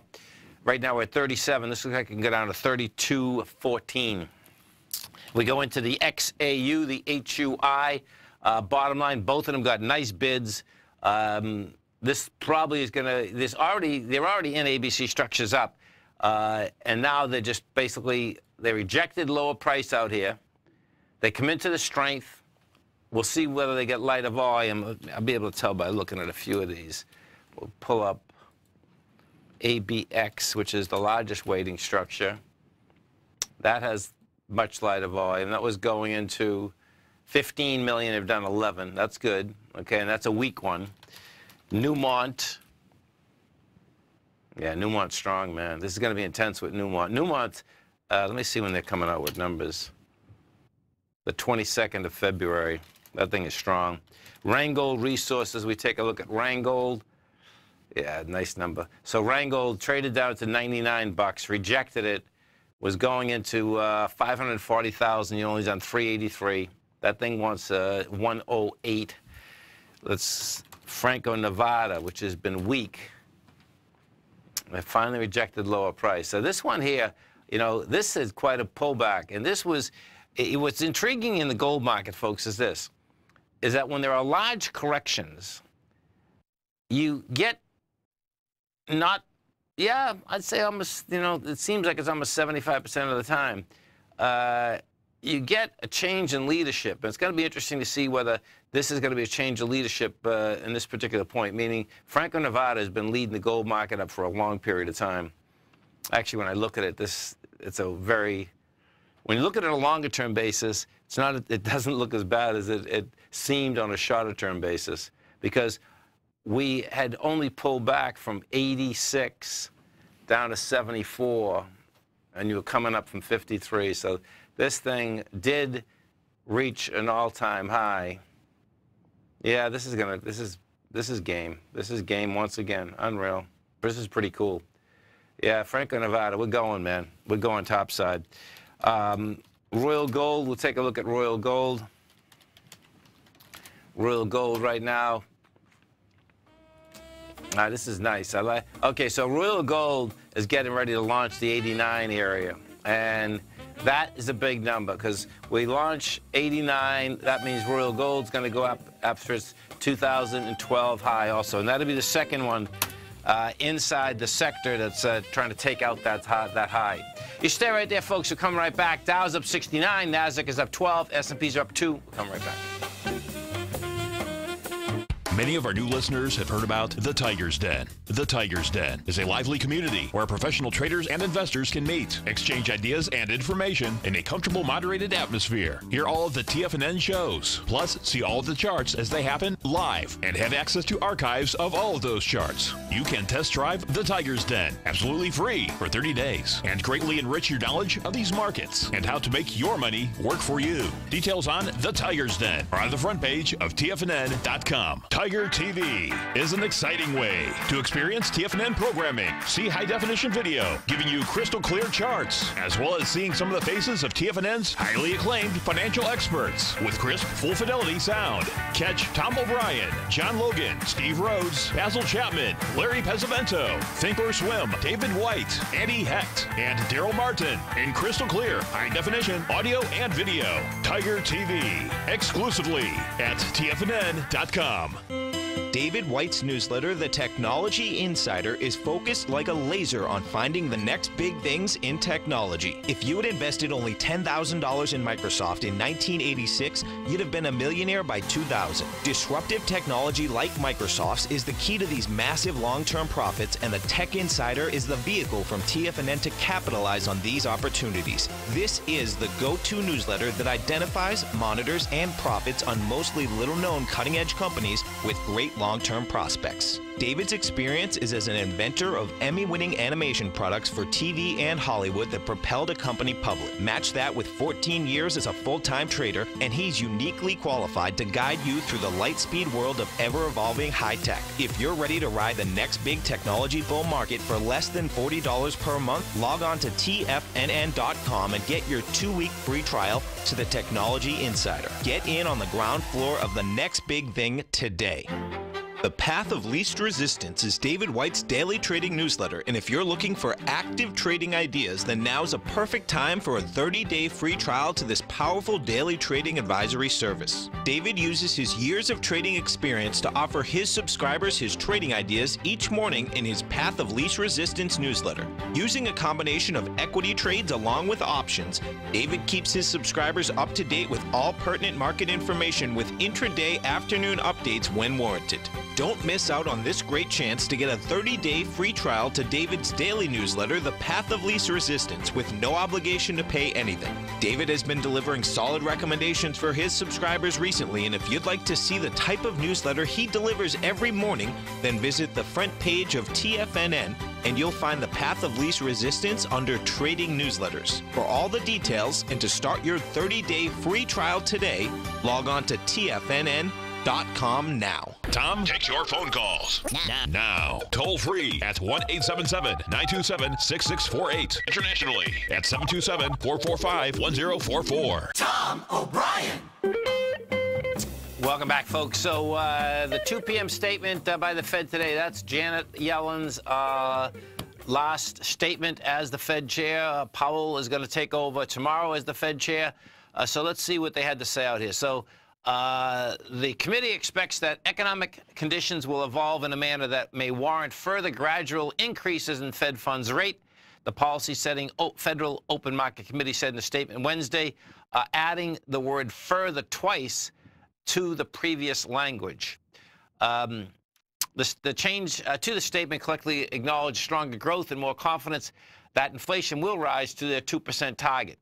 Right now we're at 37. This looks like it can go down to 32.14. We go into the XAU, the HUI. Bottom line, both of them got nice bids. This probably is going to. They're already in ABC structures up, and now they're just basically they rejected lower price out here. They come into the strength. We'll see whether they get lighter volume. I'll be able to tell by looking at a few of these. We'll pull up ABX, which is the largest weighting structure. That has much lighter volume. That was going into 15 million. They've done 11. That's good. Okay, and that's a weak one. Newmont. Yeah, Newmont's strong, man. This is going to be intense with Newmont. Newmont, let me see when they're coming out with numbers. The 22nd of February. That thing is strong. Rheingold Resources. We take a look at Rheingold. Yeah, nice number. So Rheingold traded down to 99 bucks, rejected it, was going into 540,000. You only done 383. That thing wants 108. Let's Franco-Nevada, which has been weak. They finally rejected lower price. So this one here, this is quite a pullback. And this was, what's intriguing in the gold market, folks, is this, is that when there are large corrections, you get not, yeah, I'd say almost, it seems like it's almost 75% of the time. You get a change in leadership. And it's going to be interesting to see whether this is going to be a change of leadership in this particular point, meaning Franco-Nevada has been leading the gold market up for a long period of time. Actually, when I look at it, it's a very, when you look at it on a longer-term basis, it doesn't look as bad as it seemed on a shorter-term basis, because we had only pulled back from 86 down to 74, and you were coming up from 53. So this thing did reach an all-time high. Yeah, this is game. This is game once again. Unreal. This is pretty cool. Yeah, Franco-Nevada, we're going, man. We're going topside. Royal Gold, we'll take a look at Royal Gold. Royal Gold right now. This is nice. Okay, so Royal Gold is getting ready to launch the 89 area. And that is a big number, because we launch 89. That means Royal Gold's going to go up after its 2012 high also. And that'll be the second one inside the sector that's trying to take out that high. You stay right there, folks. We'll come right back. Dow's up 69. NASDAQ is up 12. S&P's are up 2. We'll come right back. Many of our new listeners have heard about The Tiger's Den. The Tiger's Den is a lively community where professional traders and investors can meet, exchange ideas and information in a comfortable, moderated atmosphere. Hear all of the TFNN shows, plus see all of the charts as they happen live and have access to archives of all of those charts. You can test drive The Tiger's Den absolutely free for 30 days and greatly enrich your knowledge of these markets and how to make your money work for you. Details on The Tiger's Den are on the front page of TFNN.com. Tiger TV is an exciting way to experience TFNN programming. See high-definition video, giving you crystal clear charts, as well as seeing some of the faces of TFNN's highly acclaimed financial experts with crisp, full-fidelity sound. Catch Tom O'Brien, John Logan, Steve Rhodes, Basil Chapman, Larry Pesavento, Think or Swim, David White, Andy Hecht, and Daryl Martin in crystal clear, high-definition audio and video. Tiger TV, exclusively at TFNN.com. David White's newsletter, The Technology Insider, is focused like a laser on finding the next big things in technology. If you had invested only $10,000 in Microsoft in 1986, you'd have been a millionaire by 2000. Disruptive technology like Microsoft's is the key to these massive long-term profits, and the Tech Insider is the vehicle from TFNN to capitalize on these opportunities. This is the go-to newsletter that identifies, monitors, and profits on mostly little-known cutting-edge companies with great long-term prospects. David's experience is as an inventor of Emmy-winning animation products for TV and Hollywood that propelled a company public. Match that with 14 years as a full-time trader, and he's uniquely qualified to guide you through the light-speed world of ever-evolving high-tech. If you're ready to ride the next big technology bull market for less than $40 per month, log on to TFNN.com and get your 2-week free trial to the Technology Insider. Get in on the ground floor of the next big thing today. The Path of Least Resistance is David White's daily trading newsletter, and if you're looking for active trading ideas, then now's a perfect time for a 30-day free trial to this powerful daily trading advisory service. David uses his years of trading experience to offer his subscribers his trading ideas each morning in his Path of Least Resistance newsletter. Using a combination of equity trades along with options, David keeps his subscribers up to date with all pertinent market information with intraday afternoon updates when warranted. Don't miss out on this great chance to get a 30-day free trial to David's daily newsletter, The Path of Least Resistance, with no obligation to pay anything. David has been delivering solid recommendations for his subscribers recently, and if you'd like to see the type of newsletter he delivers every morning, then visit the front page of TFNN, and you'll find The Path of Least Resistance under Trading Newsletters. For all the details and to start your 30-day free trial today, log on to TFNN.com now. Tom takes your phone calls now. Toll free at 1-877-927-6648. Internationally at 727-445-1044. Tom O'Brien. Welcome back, folks. So the 2 p.m. statement by the Fed today, that's Janet Yellen's last statement as the Fed chair. Powell is going to take over tomorrow as the Fed chair. So let's see what they had to say out here. So the committee expects that economic conditions will evolve in a manner that may warrant further gradual increases in Fed funds rate. The policy-setting Federal Open Market Committee said in a statement Wednesday, adding the word further twice to the previous language. The change to the statement collectively acknowledged stronger growth and more confidence that inflation will rise to their 2% target.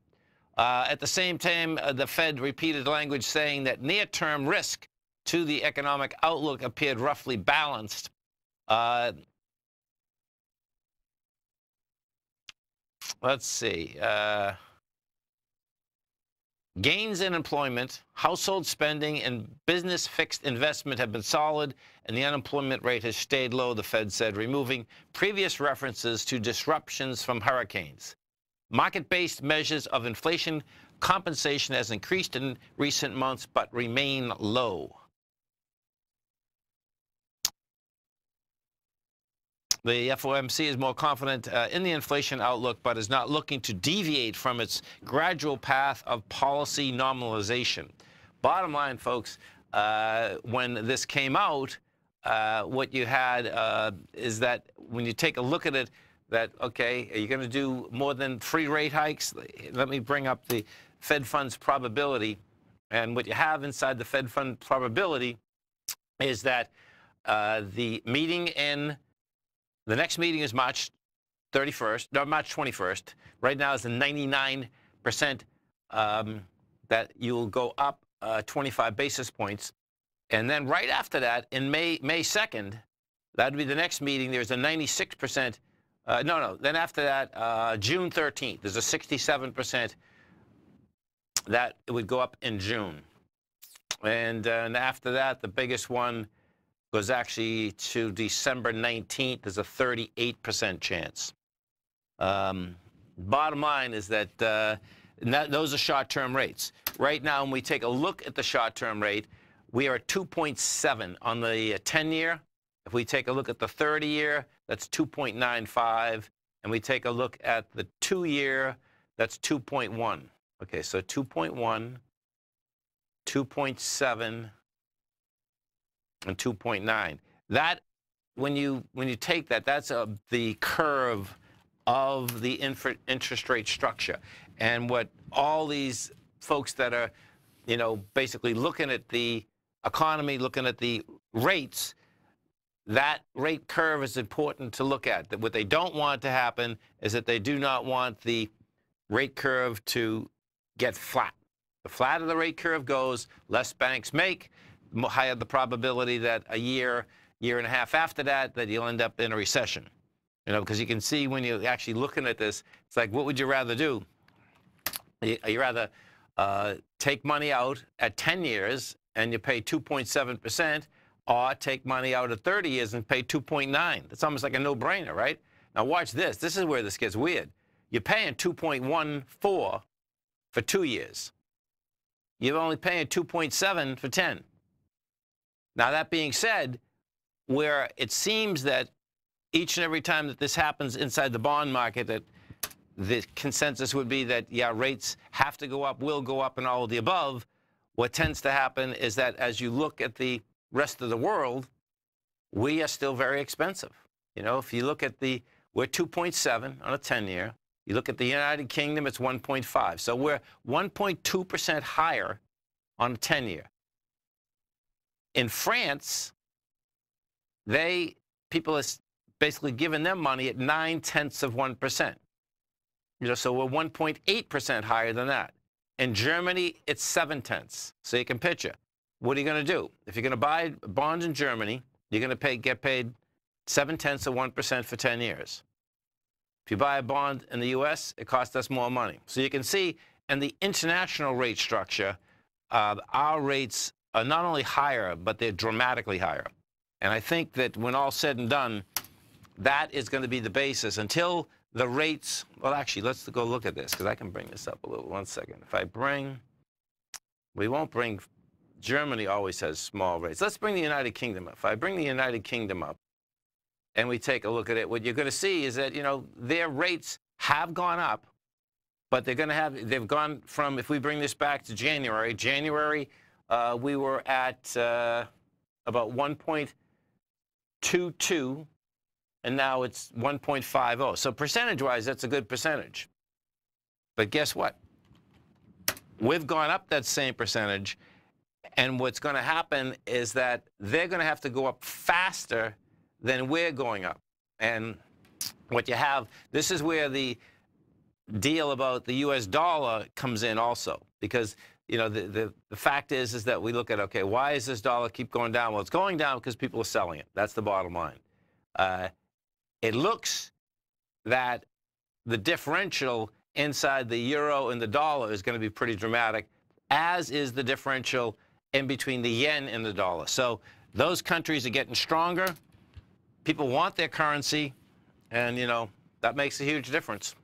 At the same time, the Fed repeated language saying that near-term risk to the economic outlook appeared roughly balanced. Let's see. Gains in employment, household spending, and business fixed investment have been solid, and the unemployment rate has stayed low, the Fed said, removing previous references to disruptions from hurricanes. Market-based measures of inflation compensation has increased in recent months but remain low. The FOMC is more confident in the inflation outlook but is not looking to deviate from its gradual path of policy normalization. Bottom line, folks, when this came out, what you had is that when you take a look at it, that, okay, are you going to do more than 3 rate hikes? Let me bring up the Fed funds probability. And what you have inside the Fed fund probability is that the next meeting is March 31st, no, March 21st. Right now is a 99% that you'll go up 25 basis points. And then right after that, in May 2nd, that would be the next meeting, there's a 96%. Then after that, June 13th, there's a 67% that it would go up in June. And after that, the biggest one goes actually to December 19th. There's a 38% chance. Bottom line is that those are short-term rates. Right now, when we take a look at the short-term rate, we are at 2.7 on the 10-year. If we take a look at the 30-year, that's 2.95. And we take a look at the 2-year, that's 2.1. Okay, so 2.1, 2.7, and 2.9. That, when you take that, that's the curve of the interest rate structure. And what all these folks that are, basically looking at the economy, looking at the rates, that rate curve is important to look at. That what they don't want to happen is that they do not want the rate curve to get flat. The flatter the rate curve goes, less banks make, the higher the probability that a year and a half after that, that you'll end up in a recession. Because you can see when you're actually looking at this, it's like, what would you rather do? You rather take money out at 10 years and you pay 2.7%, or take money out at 30 years and pay 2.9. That's almost like a no-brainer, right? Now watch this. This is where this gets weird. You're paying 2.14 for 2 years. You're only paying 2.7 for 10. Now, that being said, where it seems that each and every time that this happens inside the bond market, that the consensus would be that, yeah, rates have to go up, will go up, and all of the above, what tends to happen is that as you look at the rest of the world, we are still very expensive. If you look at we're 2.7 on a 10-year. You look at the United Kingdom, it's 1.5. So we're 1.2% higher on a 10-year. In France, people are basically giving them money at 0.9%. So we're 1.8% higher than that. In Germany, it's 0.7. So you can picture. What are you going to do? If you're going to buy bonds in Germany, you're going to get paid 0.7% for 10 years. If you buy a bond in the U.S., it costs us more money. So you can see in the international rate structure, our rates are not only higher, but they're dramatically higher. And I think that when all's said and done, that is going to be the basis until the rates. Well, actually, let's go look at this, because I can bring this up a little. 1 second. We won't bring. Germany always has small rates. Let's bring the United Kingdom up. If I bring the United Kingdom up and we take a look at it, what you're going to see is that, their rates have gone up, but they've gone from, if we bring this back to January, we were at about 1.22, and now it's 1.50. So percentage-wise, that's a good percentage. But guess what? We've gone up that same percentage. And what's going to happen is that they're going to have to go up faster than we're going up. And what you have, this is where the deal about the U.S. dollar comes in also. Because, the fact is that we look at, okay, why is this dollar keep going down? Well, it's going down because people are selling it. That's the bottom line. It looks that the differential inside the euro and the dollar is going to be pretty dramatic, as is the differential in between the yen and the dollar. So those countries are getting stronger. People want their currency, and, that makes a huge difference.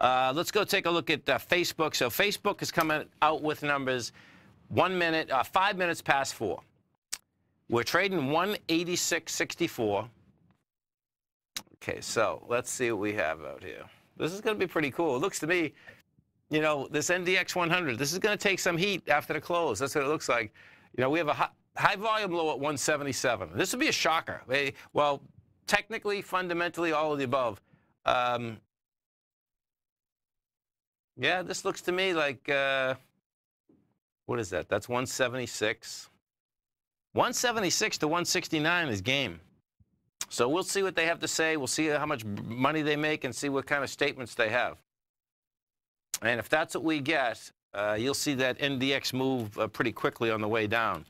Let's go take a look at Facebook. So Facebook is coming out with numbers 5 minutes past 4. We're trading 186.64. Okay, so let's see what we have out here. This is going to be pretty cool. It looks to me, this NDX 100, this is going to take some heat after the close. That's what it looks like. We have a high volume low at 177. This would be a shocker. Well, technically, fundamentally, all of the above. Yeah, this looks to me like, what is that? That's 176. 176 to 169 is game. So we'll see what they have to say. We'll see how much money they make and see what kind of statements they have. And if that's what we get, you'll see that NDX move pretty quickly on the way down.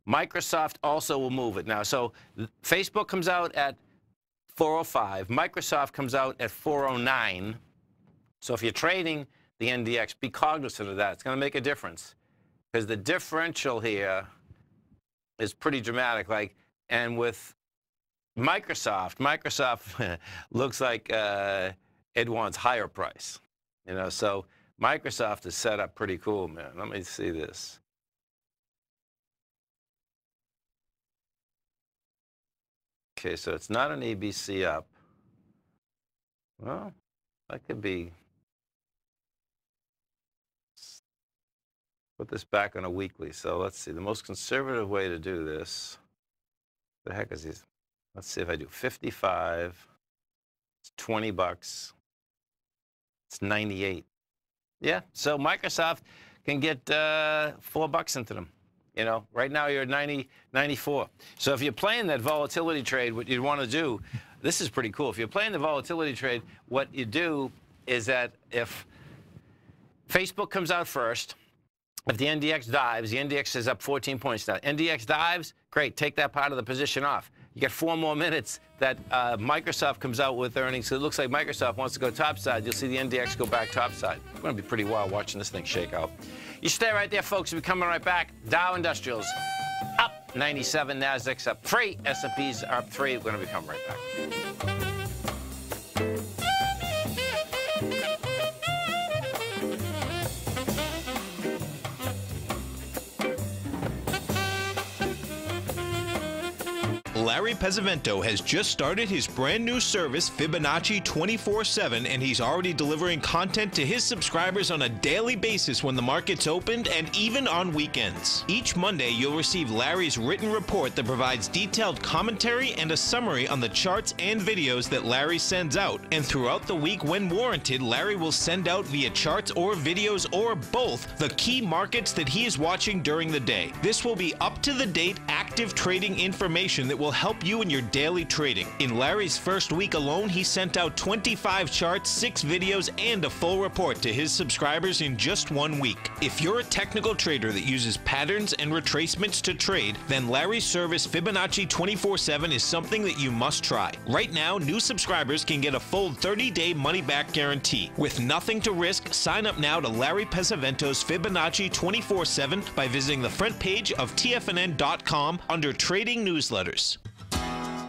Microsoft also will move it now. So Facebook comes out at 405. Microsoft comes out at 409. So if you're trading the NDX, be cognizant of that. It's going to make a difference, because the differential here is pretty dramatic. And with Microsoft looks like it wants higher price. So Microsoft is set up pretty cool, man. Let me see this. Okay, so it's not an ABC up. Well, that could be. Put this back on a weekly. So let's see. The most conservative way to do this The heck is these? Let's see if I do 55. It's 20 bucks. It's 98. Yeah, so Microsoft can get $4 into them. You know, right now you're at 90, 94. So if you're playing that volatility trade, what you'd want to do, this is pretty cool. If you're playing the volatility trade, what you do is that if Facebook comes out first, if the NDX dives, the NDX is up 14 points now. NDX dives, great, take that part of the position off. You get 4 more minutes that Microsoft comes out with earnings. So it looks like Microsoft wants to go topside. You'll see the NDX go back topside. It's going to be pretty wild watching this thing shake out. You stay right there, folks. We'll be coming right back. Dow Industrials up 97. NASDAQ's up 3. S&P's are up 3. We're going to be coming right back. Larry Pesavento has just started his brand new service, Fibonacci 24/7, and he's already delivering content to his subscribers on a daily basis when the market's opened and even on weekends. Each Monday, you'll receive Larry's written report that provides detailed commentary and a summary on the charts and videos that Larry sends out. And throughout the week, when warranted, Larry will send out via charts or videos or both the key markets that he is watching during the day. This will be up-to-the-date, active trading information that will help you in your daily trading. In Larry's first week alone, he sent out 25 charts, 6 videos, and a full report to his subscribers in just 1 week. If you're a technical trader that uses patterns and retracements to trade, then Larry's service Fibonacci 24/7 is something that you must try. Right now, new subscribers can get a full 30-day money-back guarantee. With nothing to risk, sign up now to Larry Pesavento's Fibonacci 24/7 by visiting the front page of TFNN.com under Trading Newsletters.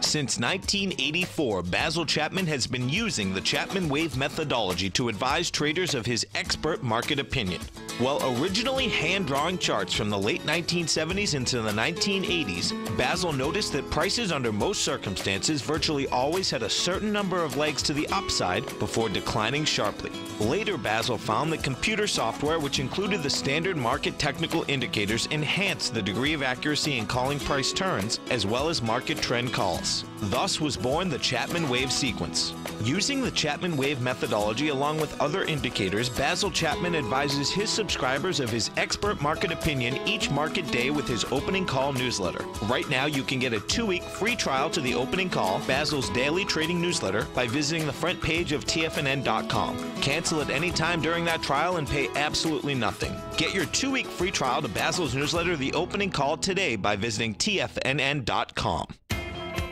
Since 1984, Basil Chapman has been using the Chapman Wave methodology to advise traders of his expert market opinion. While originally hand-drawing charts from the late 1970s into the 1980s, Basil noticed that prices under most circumstances virtually always had a certain number of legs to the upside before declining sharply. Later, Basil found that computer software, which included the standard market technical indicators, enhanced the degree of accuracy in calling price turns, as well as market trend calls. Thus was born the Chapman Wave sequence. Using the Chapman Wave methodology along with other indicators, Basil Chapman advises his subscribers of his expert market opinion each market day with his opening call newsletter. Right now, you can get a 2-week free trial to the opening call, Basil's daily trading newsletter, by visiting the front page of TFNN.com. Cancel at any time during that trial and pay absolutely nothing. Get your 2-week free trial to Basil's newsletter, The Opening Call, today by visiting TFNN.com.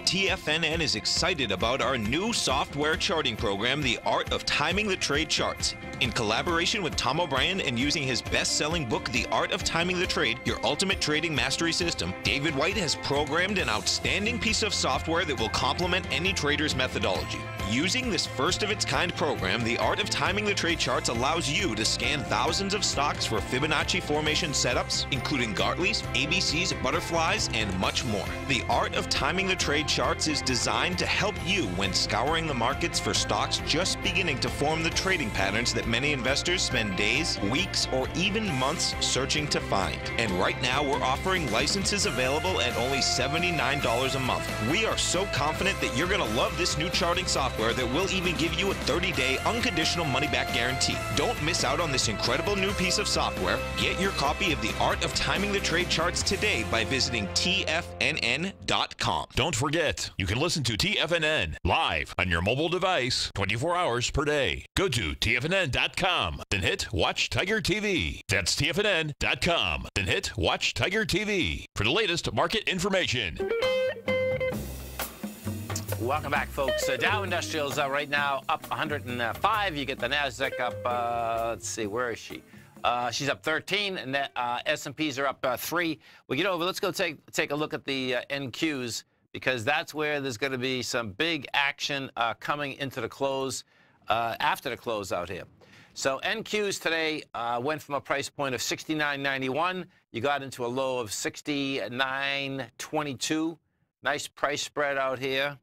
TFNN is excited about our new software charting program, The Art of Timing the Trade Charts. In collaboration with Tom O'Brien and using his best-selling book, The Art of Timing the Trade, Your Ultimate Trading Mastery System, David White has programmed an outstanding piece of software that will complement any trader's methodology. Using this first-of-its-kind program, The Art of Timing the Trade Charts allows you to scan thousands of stocks for Fibonacci formation setups, including Gartley's, ABC's, butterflies, and much more. The Art of Timing the Trade Charts is designed to help you when scouring the markets for stocks just beginning to form the trading patterns that many investors spend days, weeks, or even months searching to find. And right now, we're offering licenses available at only $79 a month. We are so confident that you're going to love this new charting software that will even give you a 30-day unconditional money-back guarantee. Don't miss out on this incredible new piece of software. Get your copy of The Art of Timing the Trade Charts today by visiting TFNN.com. Don't forget, you can listen to TFNN live on your mobile device 24 hours per day. Go to TFNN.com, then hit Watch Tiger TV. That's TFNN.com, then hit Watch Tiger TV for the latest market information. Welcome back, folks. Dow Industrials right now up 105. You get the NASDAQ up, let's see, where is she? She's up 13, and S&Ps are up 3. We get over. Let's go take a look at the NQs, because that's where there's going to be some big action coming into the close, after the close out here. So NQs today went from a price point of 69.91. You got into a low of 69.22. Nice price spread out here.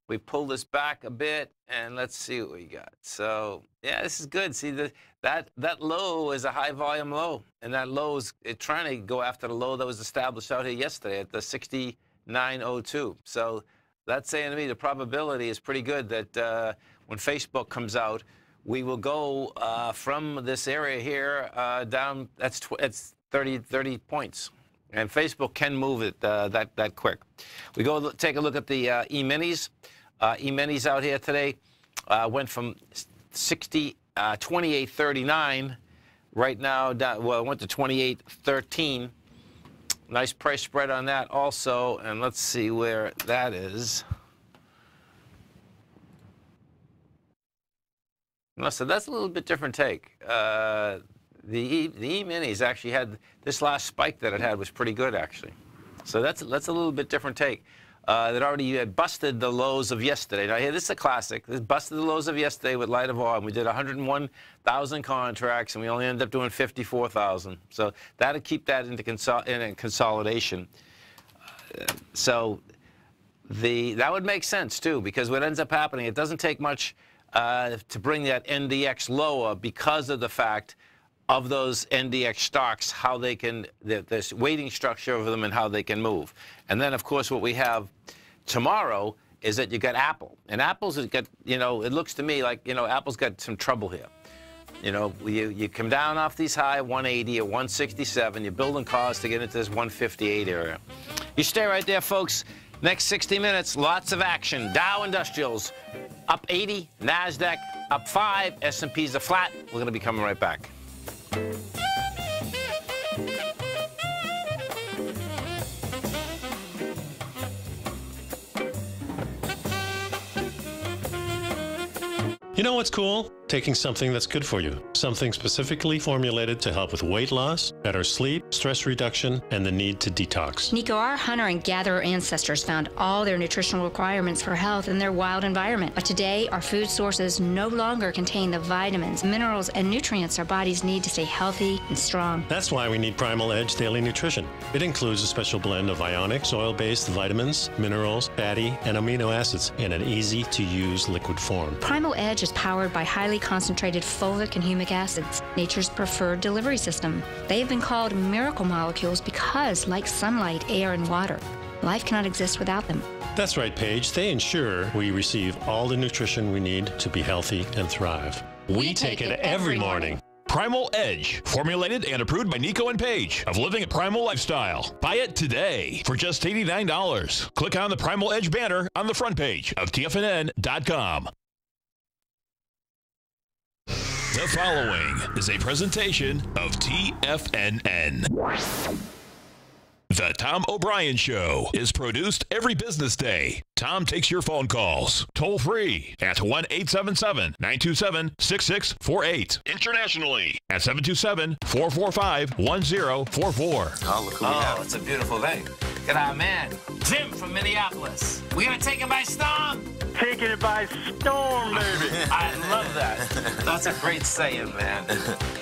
We pull this back a bit, and let's see what we got. So, yeah, this is good. See, that low is a high-volume low, and that low is trying to go after the low that was established out here yesterday at the 902. So that's saying to me the probability is pretty good that when Facebook comes out, we will go from this area here down. It's 30 points. And Facebook can move it that quick. We go take a look at the E-minis. E-minis out here today went from 28.39 right now down. Well, it went to 28.13. Nice price spread on that also. And let's see where that is. So that's a little bit different take. The E-minis actually had this last spike that it had was pretty good actually. So that's a little bit different take. That already had busted the lows of yesterday. Now here, this is a classic. This busted the lows of yesterday with light of oil. We did 101,000 contracts, and we only ended up doing 54,000. So that'll keep that into consolidation. So that would make sense too, because what ends up happening, it doesn't take much to bring that NDX lower because of the fact of those NDX stocks, how they can, this weighting structure of them and how they can move. And then, of course, what we have tomorrow is that you got Apple. And Apple's has got, you know, it looks to me like, you know, Apple's got some trouble here. You know, you come down off these high 180 or 167, you're building cars to get into this 158 area. You stay right there, folks. Next 60 minutes, lots of action. Dow Industrials up 80, NASDAQ up 5, S&P's are flat. We're going to be coming right back. You know what's cool? Taking something that's good for you. Something specifically formulated to help with weight loss, better sleep, stress reduction, and the need to detox. Nico, our hunter and gatherer ancestors found all their nutritional requirements for health in their wild environment. But today, our food sources no longer contain the vitamins, minerals, and nutrients our bodies need to stay healthy and strong. That's why we need Primal Edge Daily Nutrition. It includes a special blend of ionic, soil-based vitamins, minerals, fatty, and amino acids in an easy-to-use liquid form. Primal Edge is powered by highly concentrated fulvic and humic acids, nature's preferred delivery system. They have been called miracle molecules because, like sunlight, air, and water, life cannot exist without them. That's right, Paige. They ensure we receive all the nutrition we need to be healthy and thrive. We take it every morning. Primal Edge, formulated and approved by Nico and Paige of Living a Primal Lifestyle. Buy it today for just $89. Click on the Primal Edge banner on the front page of TFNN.com. The following is a presentation of TFNN. The Tom O'Brien Show is produced every business day. Tom takes your phone calls toll free at 1-877-927-6648. Internationally at 727-445-1044. Oh, look who we have. It's a beautiful thing. Look at our man, Jim from Minneapolis. We're going to take him by storm. Taking it by storm, baby. I love that. That's a great saying, man.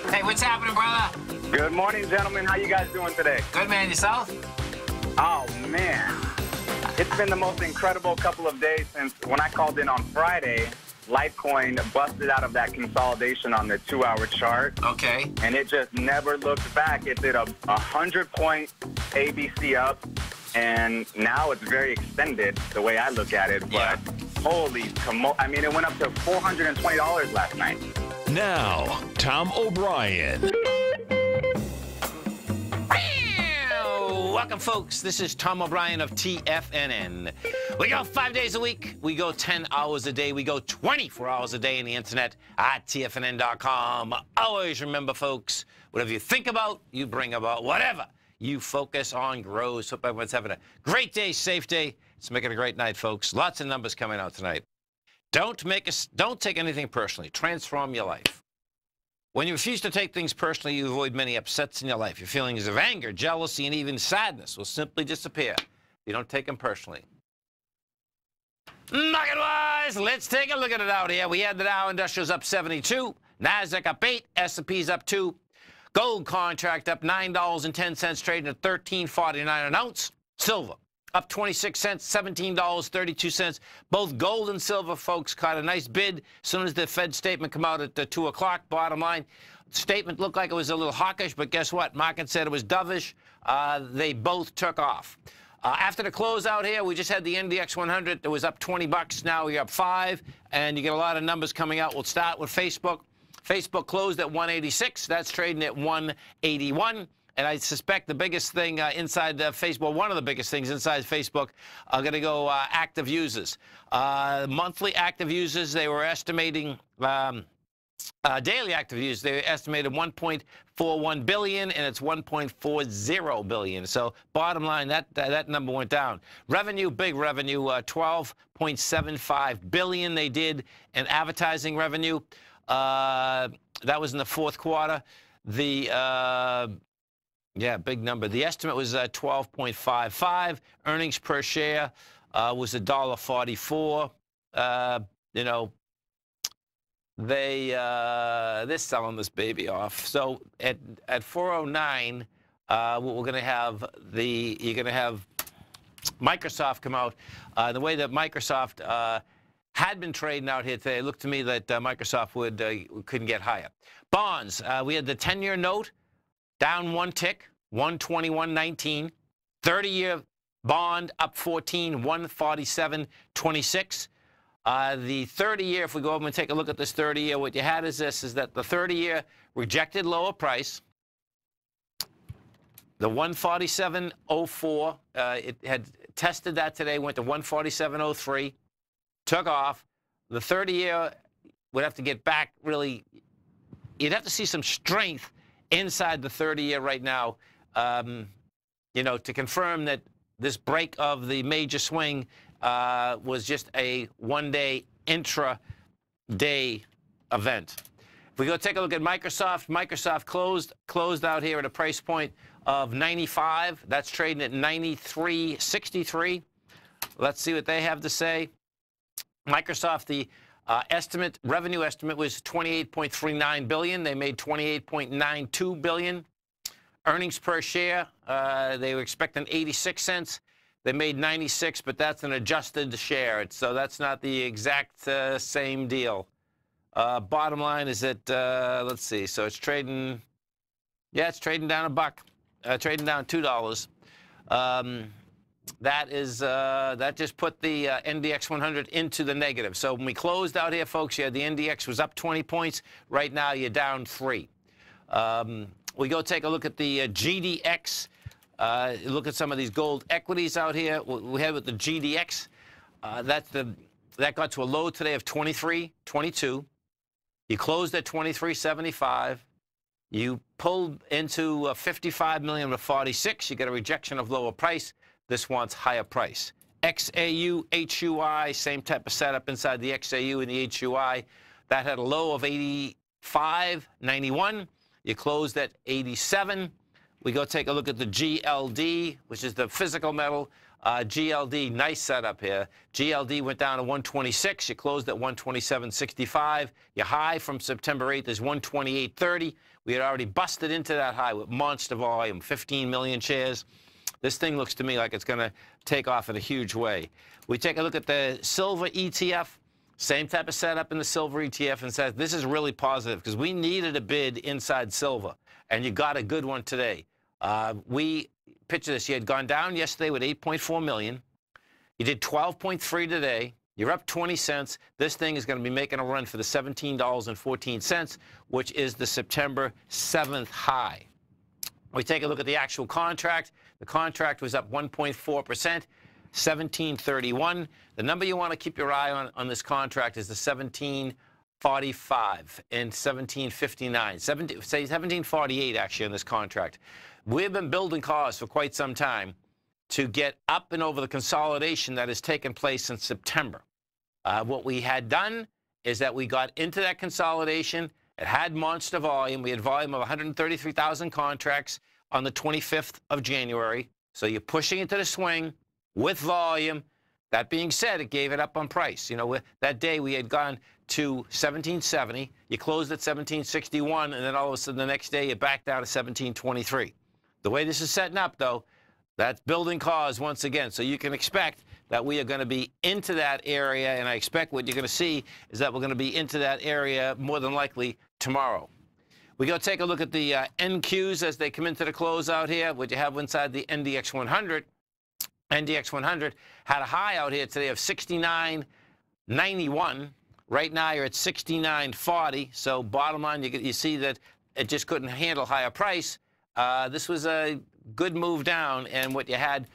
Hey, what's happening, brother? Good morning, gentlemen. How you guys doing today? Good, man. Yourself? Oh, man. It's been the most incredible couple of days since when I called in on Friday, Litecoin busted out of that consolidation on the 2-hour chart. Okay. And it just never looked back. It did a 100-point ABC up, and now it's very extended the way I look at it. But yeah. Holy, I mean, it went up to $420 last night. Now, Tom O'Brien. Welcome, folks. This is Tom O'Brien of TFNN. We go 5 days a week. We go 10 hours a day. We go 24 hours a day on the internet at TFNN.com. Always remember, folks, whatever you think about, you bring about. Whatever you focus on grows. Hope everyone's having a great day, safe day. It's making a great night, folks. Lots of numbers coming out tonight. Don't take anything personally. Transform your life. When you refuse to take things personally, you avoid many upsets in your life. Your feelings of anger, jealousy, and even sadness will simply disappear if you don't take them personally. Market-wise, let's take a look at it out here. We had the Dow Industrials up 72, NASDAQ up 8, S&P's up 2. Gold contract up $9.10, trading at $13.49 an ounce. Silver up 26 cents, $17.32. Both gold and silver, folks, caught a nice bid as soon as the Fed statement come out at 2 o'clock. Bottom line, statement looked like it was a little hawkish, but guess what? Market said it was dovish. They both took off. After the closeout here, we just had the NDX 100. It was up 20 bucks. Now we're up 5, and you get a lot of numbers coming out. We'll start with Facebook. Facebook closed at 186. That's trading at 181. And I suspect the biggest thing inside Facebook, one of the biggest things inside Facebook, are going to go active users. Monthly active users, they were estimating daily active users, they estimated 1.41 billion, and it's 1.40 billion. So bottom line, that number went down. Revenue, big revenue, 12.75 billion they did in advertising revenue. That was in the fourth quarter. Yeah, big number. The estimate was 12.55. Earnings per share was $1.44. You know, they're selling this baby off. So at 409, what we're going to have you're going to have Microsoft come out. The way that Microsoft had been trading out here today, it looked to me that Microsoft couldn't get higher. Bonds, we had the 10-year note down one tick, 121.19. 30-year bond up 14, 147.26. The 30-year, if we go over and take a look at this 30-year, what you had is that the 30-year rejected lower price. The 147.04, it had tested that today, went to 147.03, took off. The 30-year would have to get back really, you'd have to see some strength inside the 30-year right now, you know, to confirm that this break of the major swing was just a one-day, intra-day event. If we go take a look at Microsoft, Microsoft closed out here at a price point of 95. That's trading at 93.63. Let's see what they have to say. Microsoft, the revenue estimate was 28.39 billion. They made 28.92 billion. Earnings per share, they were expecting 86 cents. They made 96, but that's an adjusted share. So that's not the exact same deal. Bottom line is that, let's see, so it's trading, yeah, it's trading down $1, trading down $2. That just put the NDX 100 into the negative. So when we closed out here, folks, the NDX was up 20 points. Right now, you're down 3. We go take a look at the GDX. Look at some of these gold equities out here. We have with the GDX. That got to a low today of 23.22. You closed at 23.75. You pulled into 55 million with 46. You get a rejection of lower price. This wants higher price. XAU, HUI, same type of setup inside the XAU and the HUI. That had a low of 85.91. You closed at 87. We go take a look at the GLD, which is the physical metal. GLD, nice setup here. GLD went down to 126. You closed at 127.65. Your high from September 8th is 128.30. We had already busted into that high with monster volume, 15 million shares. This thing looks to me like it's going to take off in a huge way. We take a look at the silver ETF. Same type of setup in the silver ETF, and says this is really positive because we needed a bid inside silver, and you got a good one today. We picture this. You had gone down yesterday with 8.4 million. You did 12.3 today. You're up 20 cents. This thing is going to be making a run for the $17.14, which is the September 7th high. We take a look at the actual contract. The contract was up 1.4%. 1731. The number you want to keep your eye on this contract is the 1745 and 1759. 1748 actually on this contract. We've been building cause for quite some time to get up and over the consolidation that has taken place in September. What we had done is that we got into that consolidation. It had monster volume. We had volume of 133,000 contracts on the 25th of January. So you're pushing into the swing with volume. That being said, it gave it up on price. You know, that day we had gone to 1770. You closed at 1761, and then all of a sudden the next day you backed down to 1723. The way this is setting up, though, that's building cause once again. So you can expect that we are going to be into that area, and I expect what you're going to see is that we're going to be into that area more than likely tomorrow. We go take a look at the NQs as they come into the close out here. What you have inside the NDX 100. NDX 100 had a high out here today of 69.91. Right now, you're at 69.40. So bottom line, you see that it just couldn't handle higher price. This was a good move down. And what you had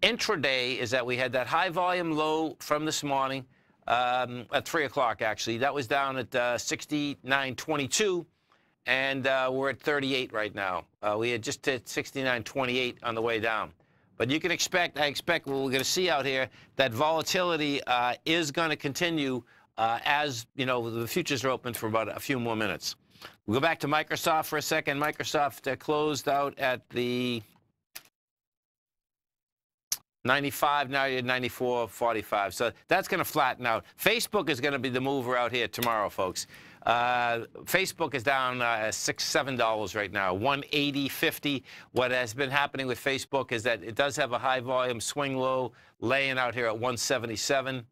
intraday is that we had that high volume low from this morning at 3 o'clock, actually. That was down at 69.22. And we're at 38 right now. We had just hit 69.28 on the way down. But you can expect, I expect what we're going to see out here, that volatility is going to continue as, you know, the futures are open for about a few more minutes. We'll go back to Microsoft for a second. Microsoft closed out at the 95, now you're at 94.45. So that's going to flatten out. Facebook is going to be the mover out here tomorrow, folks. Facebook is down $6, $7 right now, 180.50. What has been happening with Facebook is that it does have a high volume swing low laying out here at 177.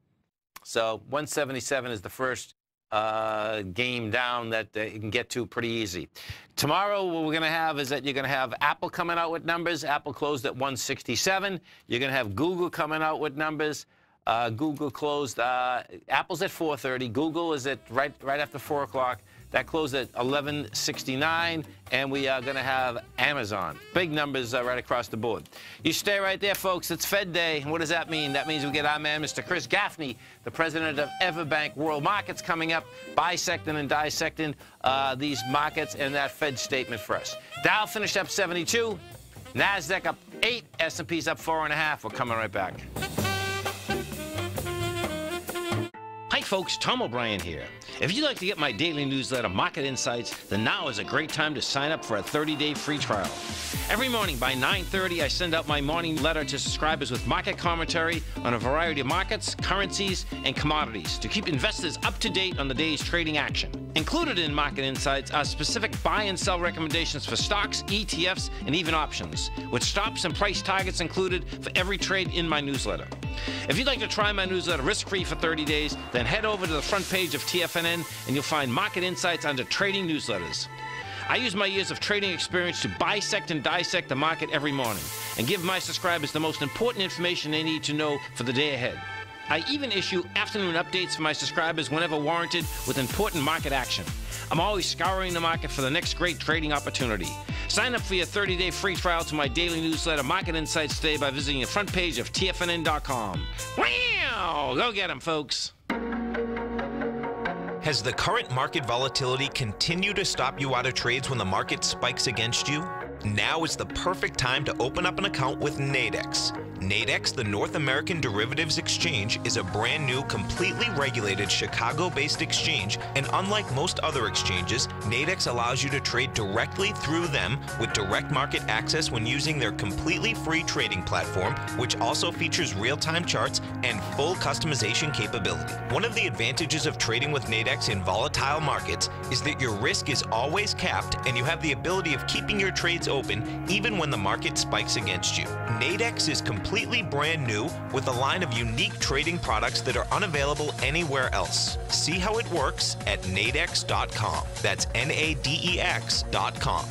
So 177 is the first game down that you can get to pretty easy. Tomorrow, what we're going to have is that you're going to have Apple coming out with numbers. Apple closed at 167. You're going to have Google coming out with numbers. Google closed, Apple's at 4:30. Google is at right after 4 o'clock. That closed at 11.69. And we are going to have Amazon. Big numbers right across the board. You stay right there, folks. It's Fed Day. What does that mean? That means we get our man, Mr. Chris Gaffney, the president of Everbank World Markets, coming up, bisecting and dissecting these markets and that Fed statement for us. Dow finished up 72. NASDAQ up 8. S&P's up 4.5. We're coming right back. Hi folks, Tom O'Brien here. If you'd like to get my daily newsletter, Market Insights, then now is a great time to sign up for a 30-day free trial. Every morning by 9:30, I send out my morning letter to subscribers with market commentary on a variety of markets, currencies, and commodities to keep investors up to date on the day's trading action. Included in Market Insights are specific buy and sell recommendations for stocks, ETFs, and even options, with stops and price targets included for every trade in my newsletter. If you'd like to try my newsletter risk-free for 30 days, then head over to the front page of TFNN and you'll find Market Insights under Trading Newsletters. I use my years of trading experience to bisect and dissect the market every morning and give my subscribers the most important information they need to know for the day ahead. I even issue afternoon updates for my subscribers whenever warranted with important market action. I'm always scouring the market for the next great trading opportunity. Sign up for your 30-day free trial to my daily newsletter, Market Insights, today by visiting the front page of TFNN.com. Wow! Go get them, folks. Has the current market volatility continued to stop you out of trades when the market spikes against you? Now is the perfect time to open up an account with Nadex. Nadex, the North American Derivatives Exchange, is a brand new, completely regulated Chicago-based exchange, and unlike most other exchanges, Nadex allows you to trade directly through them with direct market access when using their completely free trading platform, which also features real-time charts and full customization capability. One of the advantages of trading with Nadex in volatile markets is that your risk is always capped and you have the ability of keeping your trades open even when the market spikes against you. Nadex is completely brand new with a line of unique trading products that are unavailable anywhere else. See how it works at nadex.com. That's NADEX.com.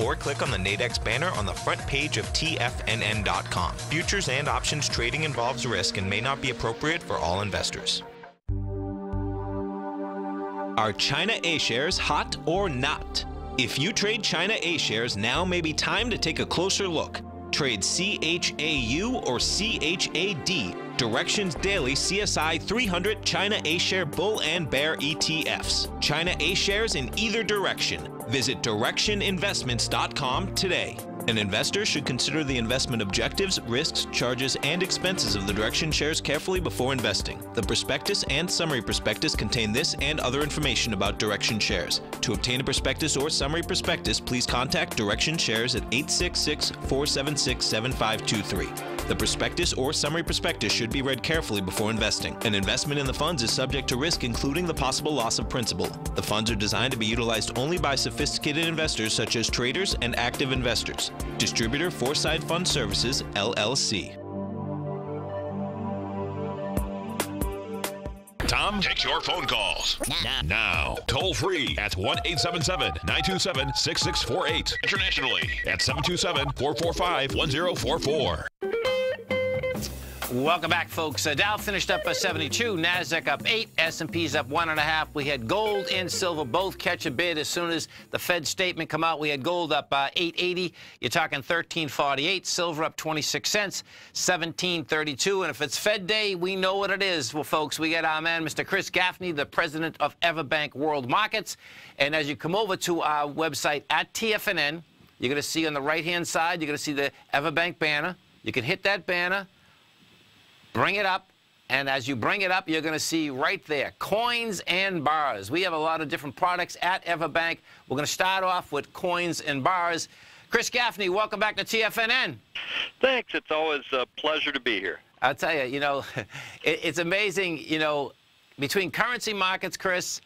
Or click on the Nadex banner on the front page of TFNN.com. Futures and options trading involves risk and may not be appropriate for all investors. Are China A-shares hot or not? If you trade China A-shares, now may be time to take a closer look. Trade CHAU or CHAD, Directions Daily CSI 300 China A-share Bull and Bear ETFs. China A-shares in either direction. Visit directioninvestments.com today. An investor should consider the investment objectives, risks, charges, and expenses of the Direction shares carefully before investing. The prospectus and summary prospectus contain this and other information about Direction shares. To obtain a prospectus or summary prospectus, please contact Direction shares at 866-476-7523. The prospectus or summary prospectus should be read carefully before investing. An investment in the funds is subject to risk, including the possible loss of principal. The funds are designed to be utilized only by sophisticated investors such as traders and active investors. Distributor Foreside Fund Services, LLC. Tom takes your phone calls now. Toll free at 1-877-927-6648. Internationally at 727-445-1044. Welcome back, folks. Dow finished up 72, NASDAQ up 8, S&P's up 1.5. We had gold and silver both catch a bid as soon as the Fed statement come out. We had gold up 8.80. You're talking 13.48. Silver up 26 cents, 17.32. And if it's Fed Day, we know what it is. Well, folks, we got our man, Mr. Chris Gaffney, the president of Everbank World Markets. And as you come over to our website at TFNN, you're going to see on the right-hand side, you're going to see the Everbank banner. You can hit that banner, bring it up, and as you bring it up, you're going to see right there, coins and bars. We have a lot of different products at Everbank. We're going to start off with coins and bars. Chris Gaffney, welcome back to TFNN. Thanks. It's always a pleasure to be here. I'll tell you, it's amazing, between currency markets, Chris,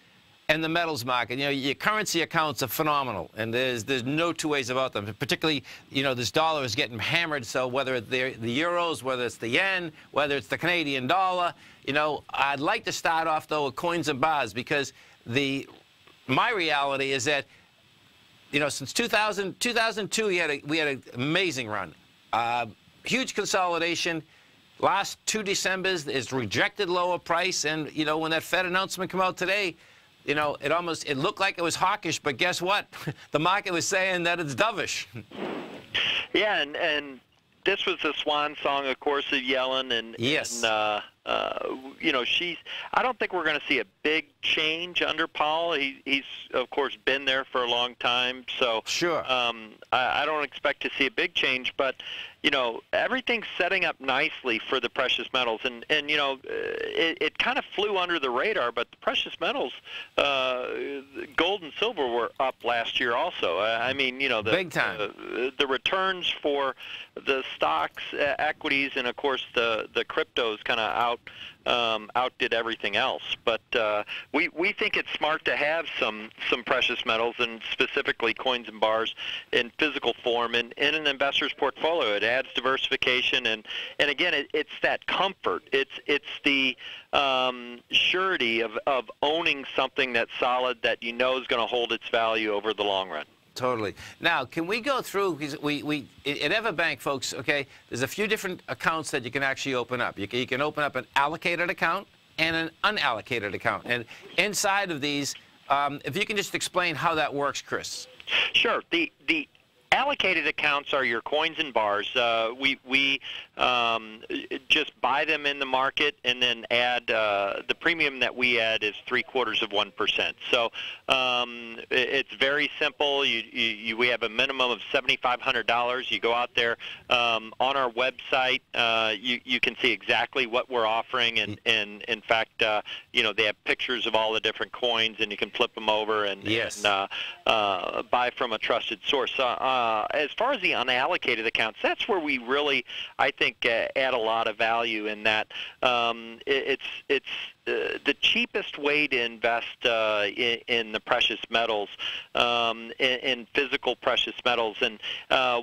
and the metals market, your currency accounts are phenomenal, and there's no two ways about them. Particularly, this dollar is getting hammered, so whether it's the euros, whether it's the yen, whether it's the Canadian dollar, I'd like to start off, though, with coins and bars, because my reality is that, since 2002, we had an amazing run. Huge consolidation. Last 2 Decembers is rejected lower price, and, when that Fed announcement came out today, it looked like it was hawkish, but guess what? The market was saying that it's dovish. Yeah, and this was the swan song, of course, of Yellen, and yes. And, I don't think we're going to see a big change under Powell. He's of course been there for a long time, so sure. I don't expect to see a big change, but everything's setting up nicely for the precious metals, and it kind of flew under the radar, but the precious metals, gold and silver were up last year also. Big time. The returns for the stocks, equities, and of course the cryptos kind of outdid everything else. But we think it's smart to have some precious metals, and specifically coins and bars, in physical form in an investor's portfolio. It adds diversification, and again, it's that comfort. It's the surety of owning something that's solid, that is going to hold its value over the long run. Totally. Now, can we go through, because we at Everbank, folks, okay, there's a few different accounts that you can actually open up. You can open up an allocated account and an unallocated account. And inside of these, if you can just explain how that works, Chris. Sure. The allocated accounts are your coins and bars. We just buy them in the market, and then add the premium that we add is 0.75%. So it's very simple. We have a minimum of $7,500. You go out there on our website. You can see exactly what we're offering, and in fact, they have pictures of all the different coins, and you can flip them over and, yes. and buy from a trusted source. As far as the unallocated accounts, that's where we really, I think, add a lot of value in that. It's the cheapest way to invest in the precious metals, in physical precious metals. And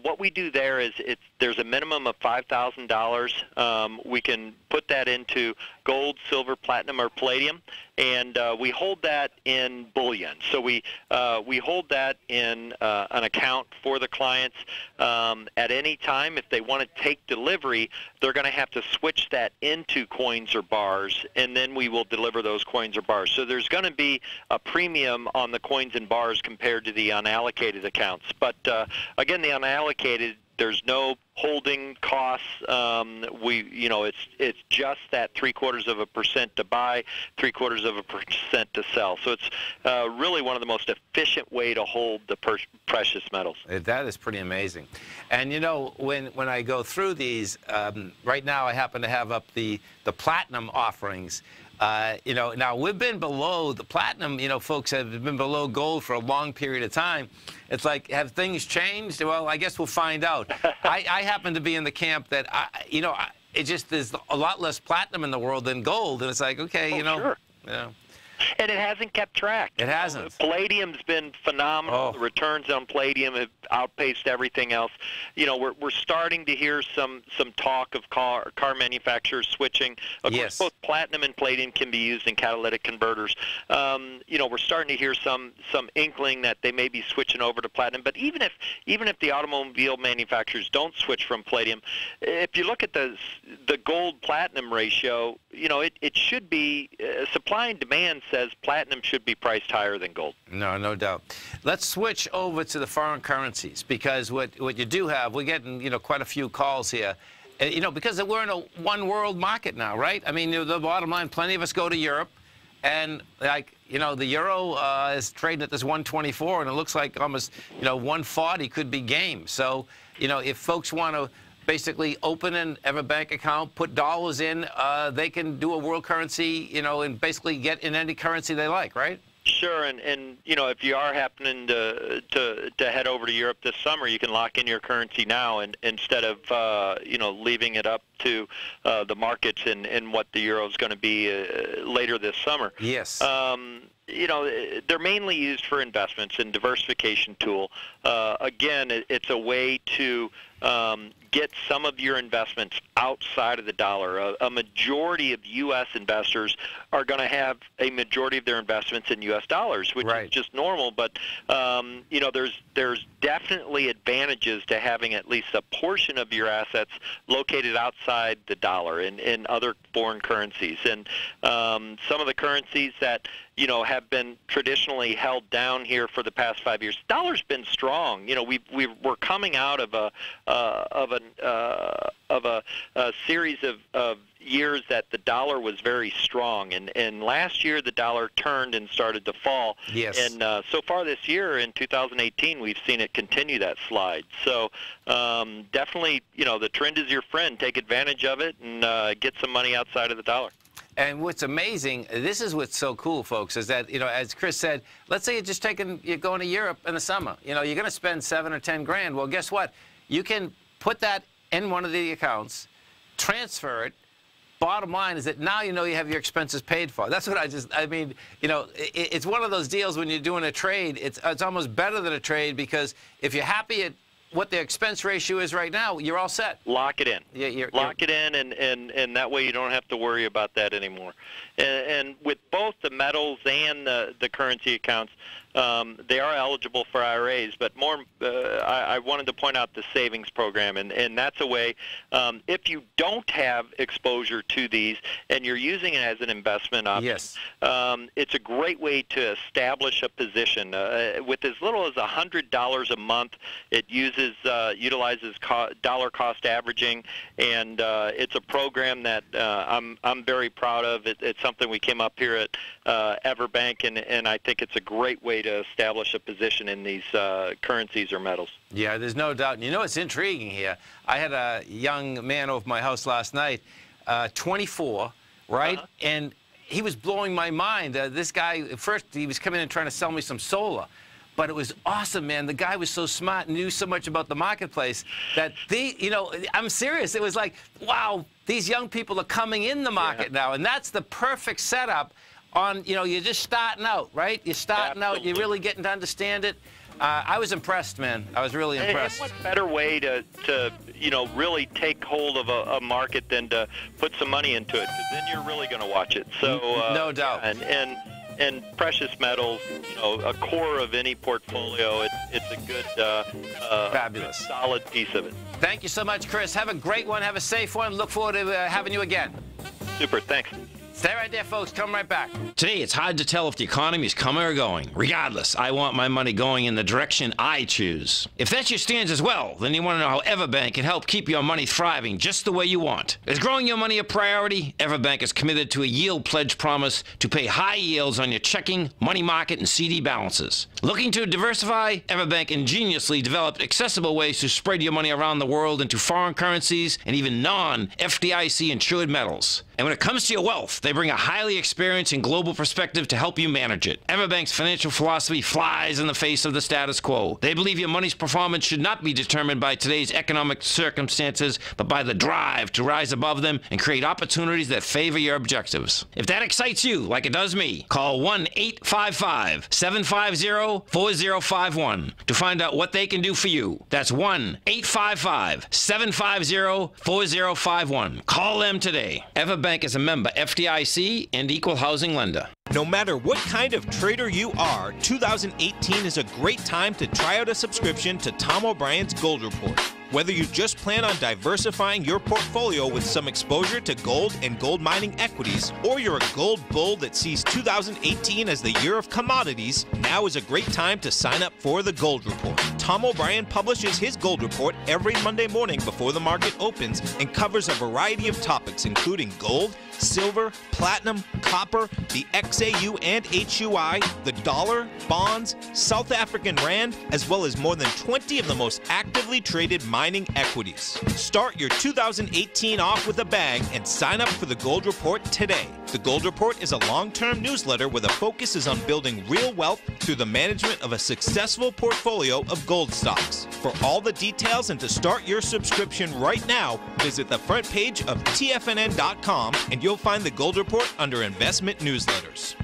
what we do there is there's a minimum of $5,000. We can put that into gold, silver, platinum, or palladium, and we hold that in bullion. So we hold that in an account for the clients at any time. If they want to take delivery, they're going to have to switch that into coins or bars, and then we will deliver those coins or bars. So there's going to be a premium on the coins and bars compared to the unallocated accounts. But again, the unallocated, there's no holding costs. It's just that 0.75% to buy, 0.75% to sell. So it's really one of the most efficient way to hold the precious metals. That is pretty amazing. And when I go through these, right now I happen to have up the platinum offerings. Now we've been below the platinum. Folks have been below gold for a long period of time. It's like, have things changed? Well, I guess we'll find out. I happen to be in the camp that it just, there's a lot less platinum in the world than gold, and it's like, okay, Sure. And it hasn't kept track. It hasn't. Palladium's been phenomenal. Oh. The returns on palladium have outpaced everything else. You know, we're starting to hear some talk of car manufacturers switching. Of course, both platinum and palladium can be used in catalytic converters. You know, we're starting to hear some inkling that they may be switching over to platinum. But even if the automobile manufacturers don't switch from palladium, if you look at the gold platinum ratio, you know, it should be supply and demand says platinum should be priced higher than gold. No doubt. Let's switch over to the foreign currencies, because what you do have, we're getting, you know, quite a few calls here. You know, because we're in a one world market now, right? I mean, the bottom line, plenty of us go to Europe, and like, you know, the euro is trading at this 124, and it looks like almost, you know, 140 could be game. So, you know, if folks want to basically open an EverBank account, put dollars in, they can do a world currency, you know, and basically get in any currency they like, right? Sure, and you know, if you are happening to head over to Europe this summer, you can lock in your currency now, and instead of you know, leaving it up to the markets and what the euro is going to be later this summer. Yes. You know, they're mainly used for investments and diversification tool. Again, it's a way to get some of your investments outside of the dollar. A majority of U.S. investors are going to have a majority of their investments in U.S. dollars, which is just normal. But you know, there's definitely advantages to having at least a portion of your assets located outside the dollar in other foreign currencies. And some of the currencies that, you know, have been traditionally held down here for the past 5 years. Dollar's been strong. You know, we're coming out of a series of years that the dollar was very strong, and last year the dollar turned and started to fall. Yes. And so far this year in 2018, we've seen it continue that slide. So definitely, you know, the trend is your friend. Take advantage of it and get some money outside of the dollar. And what's amazing, this is what's so cool, folks, is that, you know, as Chris said, let's say you're going to Europe in the summer. You know, you're going to spend 7 or 10 grand. Well, guess what? You can put that in one of the accounts, transfer it. Bottom line is that now you know you have your expenses paid for. That's what I mean, you know, it's one of those deals when you're doing a trade, it's almost better than a trade, because if you're happy at what the expense ratio is right now, you're all set. Lock it in. Yeah, Lock it in, and that way you don't have to worry about that anymore. And with both the metals and the currency accounts, they are eligible for IRAs, but more, I wanted to point out the savings program, and that's a way, if you don't have exposure to these and you're using it as an investment option, yes, it's a great way to establish a position. With as little as $100 a month, it utilizes dollar cost averaging, and it's a program that I'm very proud of. It's something we came up here at EverBank, and I think it's a great way to establish a position in these currencies or metals. Yeah, there's no doubt. And you know what's intriguing here? I had a young man over my house last night, 24, right? And he was blowing my mind. This guy, at first, he was coming in and trying to sell me some solar. But it was awesome, man. The guy was so smart and knew so much about the marketplace that you know, I'm serious. It was like, wow, these young people are coming in the market now. And that's the perfect setup on, you know, you're just starting out, right? You're starting out, you're really getting to understand it. I was impressed, man. I was really impressed. And what better way to you know, really take hold of a market than to put some money into it, because then you're really going to watch it. So no doubt. And precious metals, you know, a core of any portfolio. It's a good, fabulous, good, solid piece of it. Thank you so much, Chris. Have a great one. Have a safe one. Look forward to having you again. Super. Thanks. Stay right there, folks. Come right back. Today, it's hard to tell if the economy is coming or going. Regardless, I want my money going in the direction I choose. If that's your stance as well, then you want to know how EverBank can help keep your money thriving just the way you want. Is growing your money a priority? EverBank is committed to a yield pledge promise to pay high yields on your checking, money market, and CD balances. Looking to diversify? EverBank ingeniously developed accessible ways to spread your money around the world into foreign currencies and even non-FDIC insured metals. And when it comes to your wealth, they bring a highly experienced and global perspective to help you manage it. Everbank's financial philosophy flies in the face of the status quo. They believe your money's performance should not be determined by today's economic circumstances, but by the drive to rise above them and create opportunities that favor your objectives. If that excites you, like it does me, call 1-855-750-4051 to find out what they can do for you. That's 1-855-750-4051. Call them today. Everbank is a member FDIC and equal housing lender. No matter what kind of trader you are, 2018 is a great time to try out a subscription to Tom O'Brien's Gold Report. Whether you just plan on diversifying your portfolio with some exposure to gold and gold mining equities, or you're a gold bull that sees 2018 as the year of commodities, now is a great time to sign up for the Gold Report. Tom O'Brien publishes his Gold Report every Monday morning before the market opens and covers a variety of topics including gold, silver, platinum, copper, the XAU and HUI, the dollar, bonds, South African rand, as well as more than 20 of the most actively traded mining equities. Start your 2018 off with a bang and sign up for the Gold Report today. The Gold Report is a long-term newsletter where the focus is on building real wealth through the management of a successful portfolio of gold stocks. For all the details and to start your subscription right now, visit the front page of TFNN.com and you'll find the Gold Report under Investment Newsletters.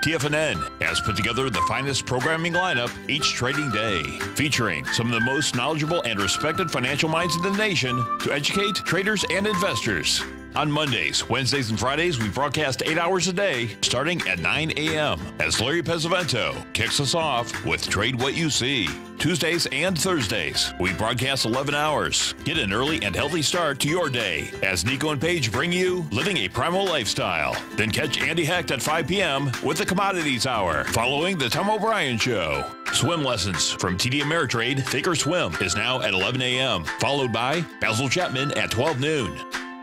TFNN has put together the finest programming lineup each trading day, featuring some of the most knowledgeable and respected financial minds in the nation to educate traders and investors. On Mondays, Wednesdays, and Fridays, we broadcast 8 hours a day, starting at 9 a.m. as Larry Pesavento kicks us off with Trade What You See. Tuesdays and Thursdays, we broadcast 11 hours. Get an early and healthy start to your day as Nico and Paige bring you Living a Primal Lifestyle. Then catch Andy Hecht at 5 p.m. with the Commodities Hour, following the Tom O'Brien Show. Swim lessons from TD Ameritrade Thinkorswim is now at 11 a.m., followed by Basil Chapman at 12 noon.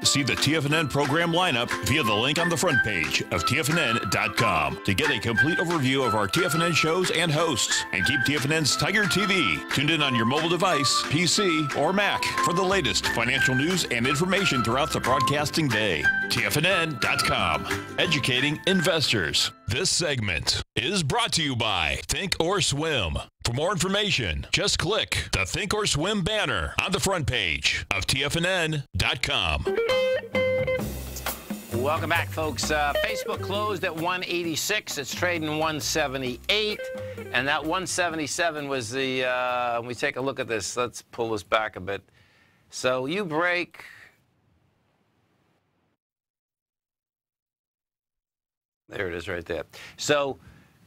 See the TFNN program lineup via the link on the front page of TFNN.com to get a complete overview of our TFNN shows and hosts. And keep TFNN's Tiger TV tuned in on your mobile device, PC, or Mac for the latest financial news and information throughout the broadcasting day. TFNN.com, educating investors. This segment is brought to you by Think or Swim. For more information, just click the Think or Swim banner on the front page of TFNN.com. Welcome back, folks. Facebook closed at 186. It's trading 178. And that 177 was the, when we take a look at this, let's pull this back a bit. So you break... There it is right there. So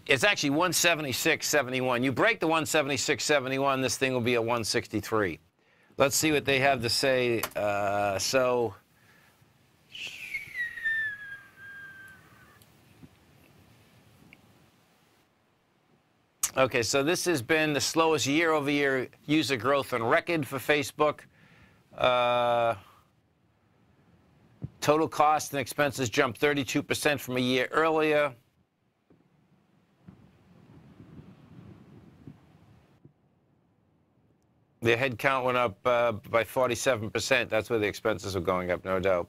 it's actually 176.71. You break the 176.71, this thing will be at 163. Let's see what they have to say. Okay, so this has been the slowest year-over-year user growth on record for Facebook. Total costs and expenses jumped 32% from a year earlier. The headcount went up by 47%. That's where the expenses are going up, no doubt.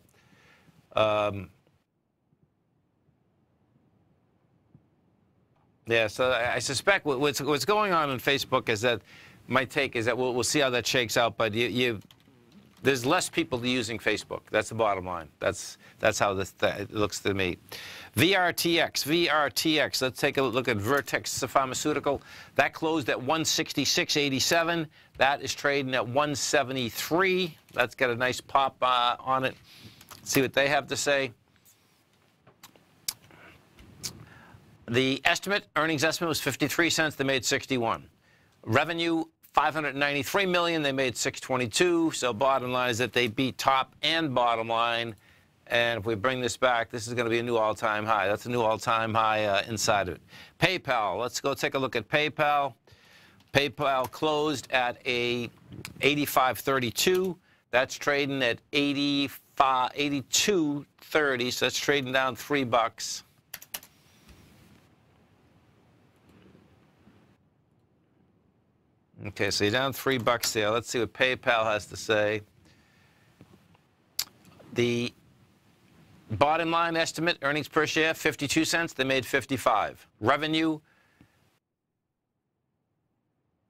Yeah, so I suspect what's going on Facebook is that my take is that we'll see how that shakes out. But there's less people using Facebook. That's the bottom line. That's how it looks to me. VRTX. Let's take a look at Vertex Pharmaceutical. That closed at 166.87. That is trading at 173. That's got a nice pop on it. Let's see what they have to say. The earnings estimate was 53 cents. They made 61. Revenue, $593 million. They made 622. So bottom line is that they beat top and bottom line. And if we bring this back, this is going to be a new all-time high. That's a new all-time high inside of it. PayPal. Let's go take a look at PayPal. PayPal closed at a 85.32. That's trading at 82.30. So that's trading down $3. Okay, so you're down $3 there. Let's see what PayPal has to say. The Bottom line estimate, earnings per share, 52 cents. They made 55. Revenue,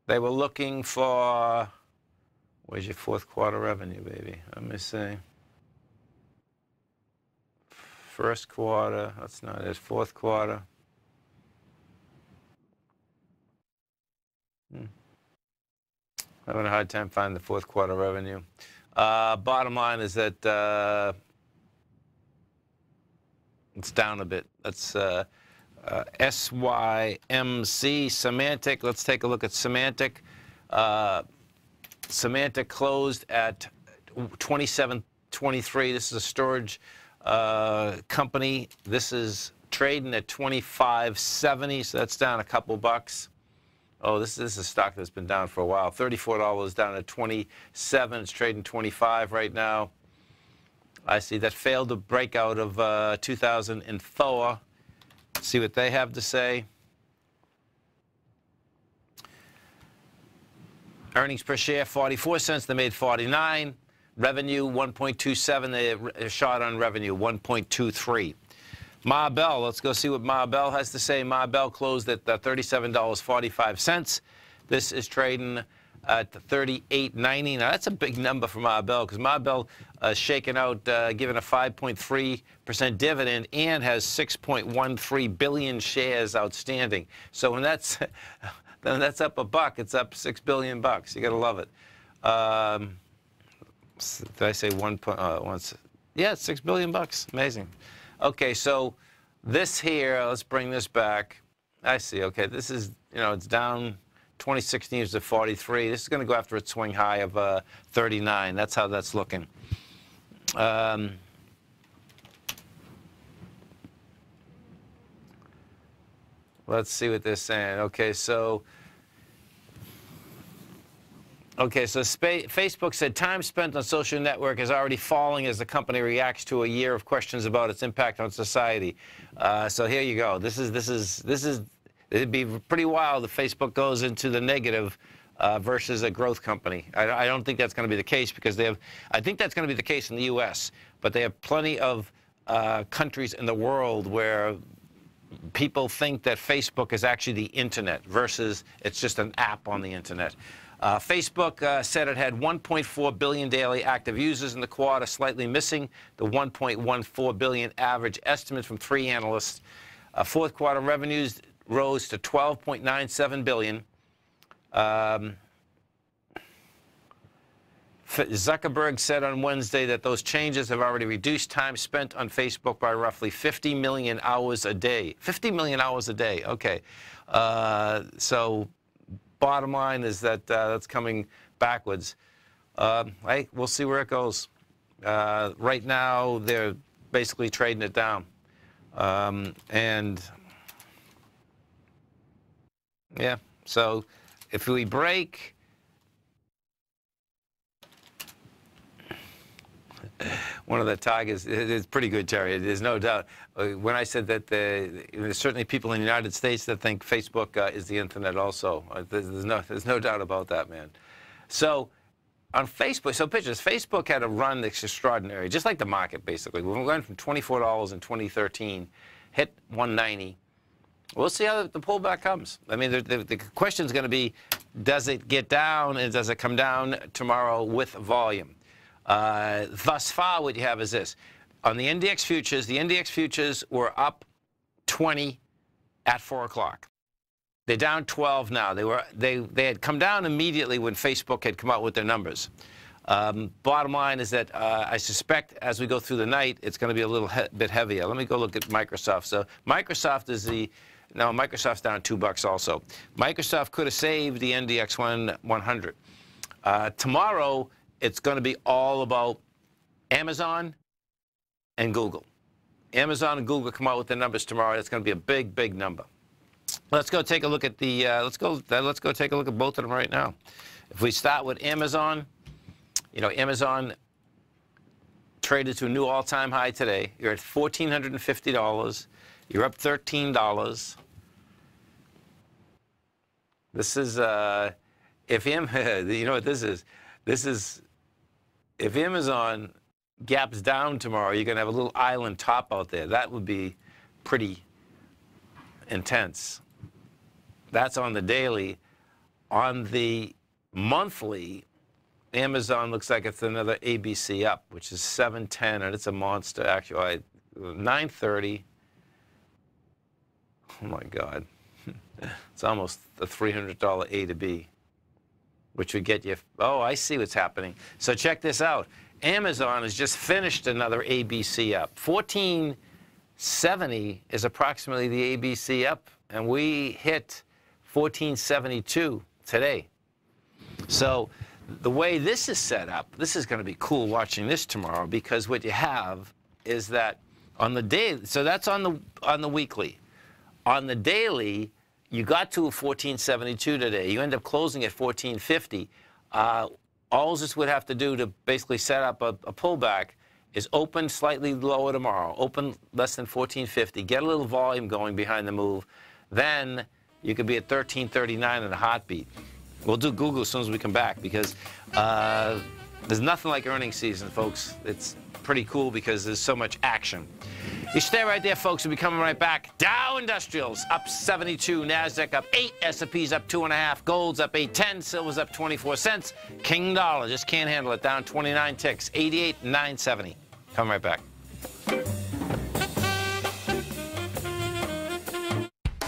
they were looking for, where's your fourth quarter revenue, baby? Let me see. First quarter, that's not it. Fourth quarter. Having a hard time finding the fourth quarter revenue. Bottom line is that it's down a bit. That's SYMC, Symantec. Let's take a look at Symantec. Symantec closed at 27.23. This is a storage company. This is trading at 25.70, so that's down a couple bucks. Oh, this is a stock that's been down for a while. $34 down at 27. It's trading 25 right now. I see that failed to break out of 2004. See what they have to say. Earnings per share, 44 cents. They made 49. Revenue, 1.27. They shot on revenue, 1.23. Ma Bell, let's go see what Ma Bell has to say. Ma Bell closed at $37.45. This is trading at $38.90. Now, that's a big number for Ma Bell because Ma Bell is shaking out, giving a 5.3% dividend and has 6.13 billion shares outstanding. So when that's then that's up a buck, it's up $6 billion. You got to love it. Did I say once? Yeah, it's $6 billion. Amazing. Okay, so this here, let's bring this back. I see. Okay, this is, it's down 2016 is at 43. This is going to go after its swing high of 39. That's how that's looking. Let's see what they're saying. Okay, so Facebook said time spent on social network is already falling as the company reacts to a year of questions about its impact on society. So here you go. It'd be pretty wild if Facebook goes into the negative versus a growth company. I don't think that's going to be the case because I think that's going to be the case in the U.S., but they have plenty of countries in the world where people think that Facebook is actually the internet versus it's just an app on the internet. Facebook said it had 1.4 billion daily active users in the quarter, slightly missing the 1.14 billion average estimate from 3 analysts. Fourth quarter revenues rose to 12.97 billion. Zuckerberg said on Wednesday that those changes have already reduced time spent on Facebook by roughly 50 million hours a day. 50 million hours a day. Okay. So bottom line is that that's coming backwards. Hey, we'll see where it goes. Right now, they're basically trading it down. And yeah, so if we break, one of the targets is pretty good, Terry. There's no doubt. When I said that there's certainly people in the United States that think Facebook is the internet also. There's no doubt about that, man. So on Facebook, so pictures, Facebook had a run that's extraordinary, just like the market, basically. We went from $24 in 2013, hit 190. We'll see how the pullback comes. I mean, the question is going to be, does it get down and does it come down tomorrow with volume? Thus far, what you have is this. On the NDX futures were up 20 at 4 o'clock. They're down 12 now. They had come down immediately when Facebook had come out with their numbers. Bottom line is that I suspect as we go through the night, it's going to be a little bit heavier. Let me go look at Microsoft. So Microsoft is Microsoft's down $2 also. Microsoft could have saved the NDX 100. Tomorrow, it's going to be all about Amazon and Google. Amazon and Google come out with their numbers tomorrow. It's going to be a big, big number. Let's go take a look at the. Let's go take a look at both of them right now. If we start with Amazon, Amazon traded to a new all-time high today. You're at $1,450. You're up $13. This is if you know what this is. This is if Amazon gaps down tomorrow, you're going to have a little island top out there. That would be pretty intense. That's on the daily. On the monthly, Amazon looks like it's another ABC up, which is 710, and it's a monster. Actually, 930. Oh my God. It's almost a $300 A to B, which would get you, oh, I see what's happening. So check this out. Amazon has just finished another ABC up. 1470 is approximately the ABC up, and we hit 1472 today. So the way this is set up, this is going to be cool watching this tomorrow, because what you have is that on the daily, so that's on the weekly. On the daily, you got to 1472 today. You end up closing at 1450. All this would have to do to basically set up a pullback is open slightly lower tomorrow, open less than 1450, get a little volume going behind the move. Then you could be at 1339 in a heartbeat. We'll do Google as soon as we come back, because there's nothing like earnings season, folks. It's pretty cool because there's so much action. You stay right there, folks. We'll be coming right back. Dow Industrials up 72, NASDAQ up 8, S&P's up 2.5, gold's up 8.10, silver's up 24 cents. King dollar just can't handle it, down 29 ticks, 88,970. Come right back.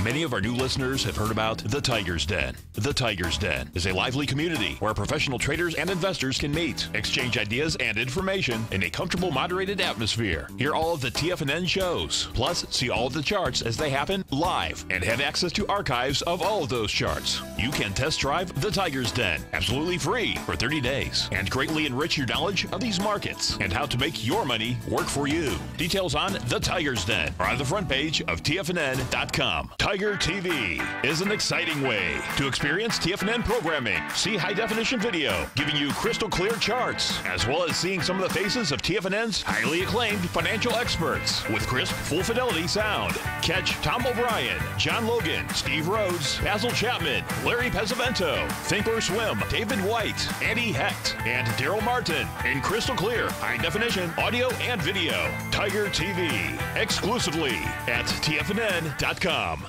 Many of our new listeners have heard about the Tiger's Den. The Tiger's Den is a lively community where professional traders and investors can meet, exchange ideas and information in a comfortable, moderated atmosphere. Hear all of the TFNN shows, plus see all of the charts as they happen live, and have access to archives of all of those charts. You can test drive the Tiger's Den absolutely free for 30 days and greatly enrich your knowledge of these markets and how to make your money work for you. Details on the Tiger's Den are on the front page of TFNN.com. Tiger TV is an exciting way to experience TFNN programming. See high-definition video giving you crystal clear charts, as well as seeing some of the faces of TFNN's highly acclaimed financial experts with crisp, full-fidelity sound. Catch Tom O'Brien, John Logan, Steve Rhodes, Basil Chapman, Larry Pesavento, Think or Swim, David White, Andy Hecht, and Daryl Martin in crystal clear, high-definition audio and video. Tiger TV, exclusively at TFNN.com.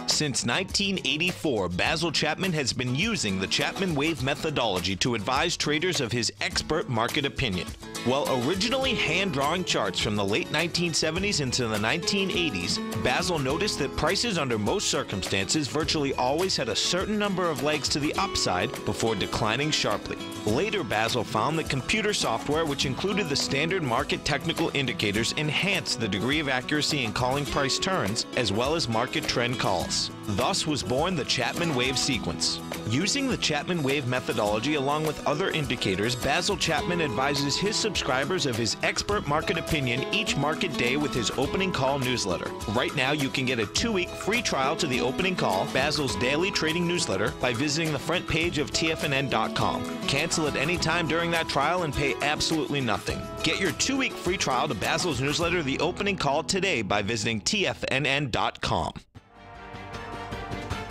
Since 1984, Basil Chapman has been using the Chapman Wave methodology to advise traders of his expert market opinion. While originally hand-drawing charts from the late 1970s into the 1980s, Basil noticed that prices under most circumstances virtually always had a certain number of legs to the upside before declining sharply. Later, Basil found that computer software, which included the standard market technical indicators, enhanced the degree of accuracy in calling price turns, as well as market trend calls. Thus was born the Chapman Wave sequence. Using the Chapman Wave methodology along with other indicators, Basil Chapman advises his subscribers of his expert market opinion each market day with his opening call newsletter. Right now, you can get a 2-week free trial to the opening call, Basil's daily trading newsletter, by visiting the front page of TFNN.com. Cancel at any time during that trial and pay absolutely nothing. Get your 2-week free trial to Basil's newsletter, The Opening Call, today by visiting TFNN.com.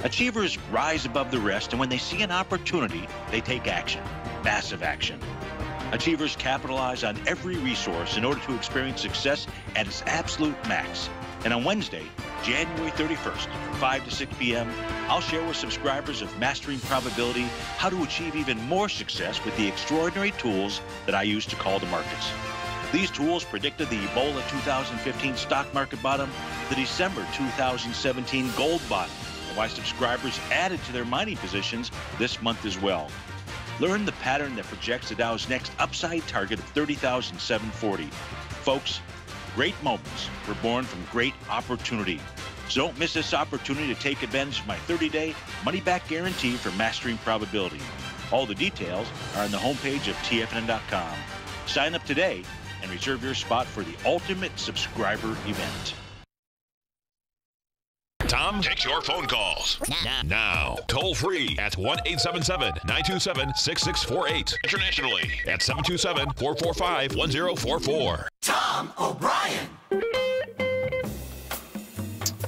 Achievers rise above the rest, and when they see an opportunity, they take action. Massive action. Achievers capitalize on every resource in order to experience success at its absolute max. And on Wednesday, January 31st, from 5 to 6 p.m., I'll share with subscribers of Mastering Probability how to achieve even more success with the extraordinary tools that I use to call the markets. These tools predicted the Ebola 2015 stock market bottom, the December 2017 gold bottom, and why subscribers added to their mining positions this month as well. Learn the pattern that projects the Dow's next upside target of 30,740. Folks, great moments were born from great opportunity. So don't miss this opportunity to take advantage of my 30-day money-back guarantee for Mastering Probability. All the details are on the homepage of TFNN.com. Sign up today and reserve your spot for the ultimate subscriber event. Tom takes your phone calls now. Toll free at 1-877-927-6648. Internationally at 727-445-1044. Tom O'Brien.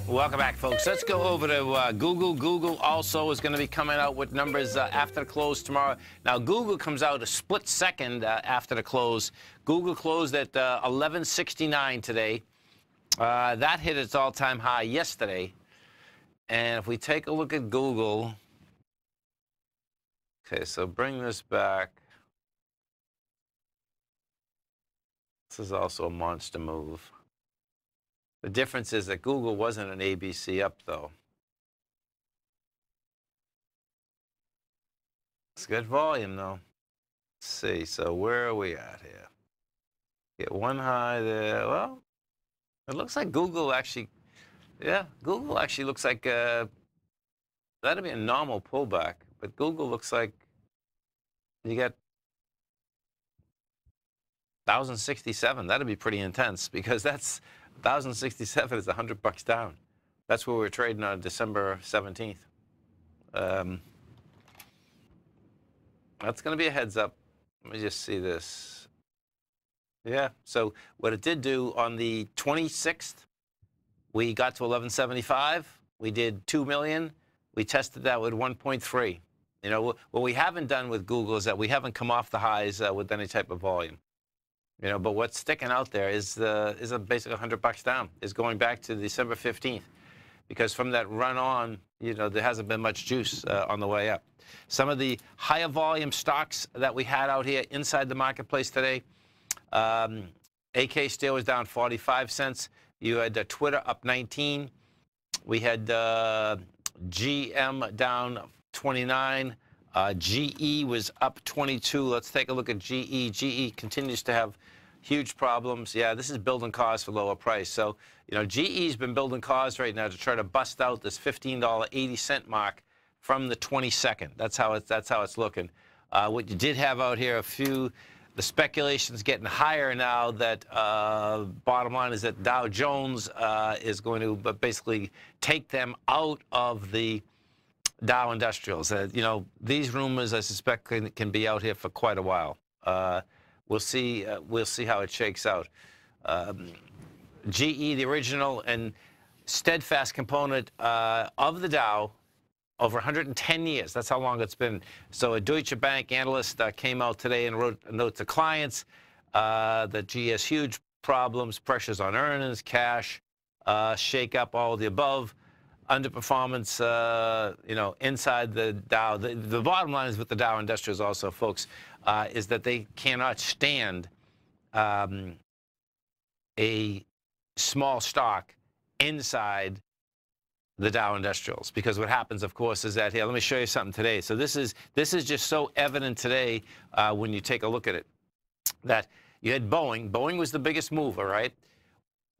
Welcome back, folks. Let's go over to Google. Google also is going to be coming out with numbers after the close tomorrow. Now, Google comes out a split second after the close. Google closed at 1169 today. That hit its all-time high yesterday. And if we take a look at Google, okay, so bring this back. This is also a monster move. The difference is that Google wasn't an ABC up, though. It's good volume, though. Let's see, so where are we at here? Get one high there. Well, it looks like Google actually, yeah, Google actually looks like that'd be a normal pullback, but Google looks like you got 1,067. That'd be pretty intense because that's 1,067 is $100 down. That's where we were trading on December 17th. That's going to be a heads up. Let me just see this. Yeah, so what it did do on the 26th, we got to 1175. We did 2 million. We tested that with 1.3. You know, what we haven't done with Google is that we haven't come off the highs with any type of volume. You know, but what's sticking out there is basically $100 down. Is going back to December 15th, because from that run on, you know, there hasn't been much juice on the way up. Some of the higher volume stocks that we had out here inside the marketplace today, AK Steel was down 45 cents. You had Twitter up 19. We had GM down 29. GE was up 22. Let's take a look at GE. GE continues to have huge problems. Yeah, this is building cause for lower price. So, you know, GE's been building cause right now to try to bust out this $15.80 mark from the 22nd. That's how it's looking. What you did have out here, the speculation's getting higher now. That bottom line is that Dow Jones is going to basically take them out of the Dow Industrials. You know, these rumors, I suspect, can be out here for quite a while. We'll see how it shakes out. GE, the original and steadfast component of the Dow, over 110 years. That's how long it's been. So a Deutsche Bank analyst came out today and wrote a note to clients that GE has huge problems, pressures on earnings, cash, shake up, all of the above. Underperformance, you know, inside the Dow. The bottom line is with the Dow Industrials also, folks, is that they cannot stand a small stock inside the Dow Industrials, because what happens, of course, is that here. Let me show you something today. So this is just so evident today when you take a look at it, that you had Boeing. Boeing was the biggest mover, right?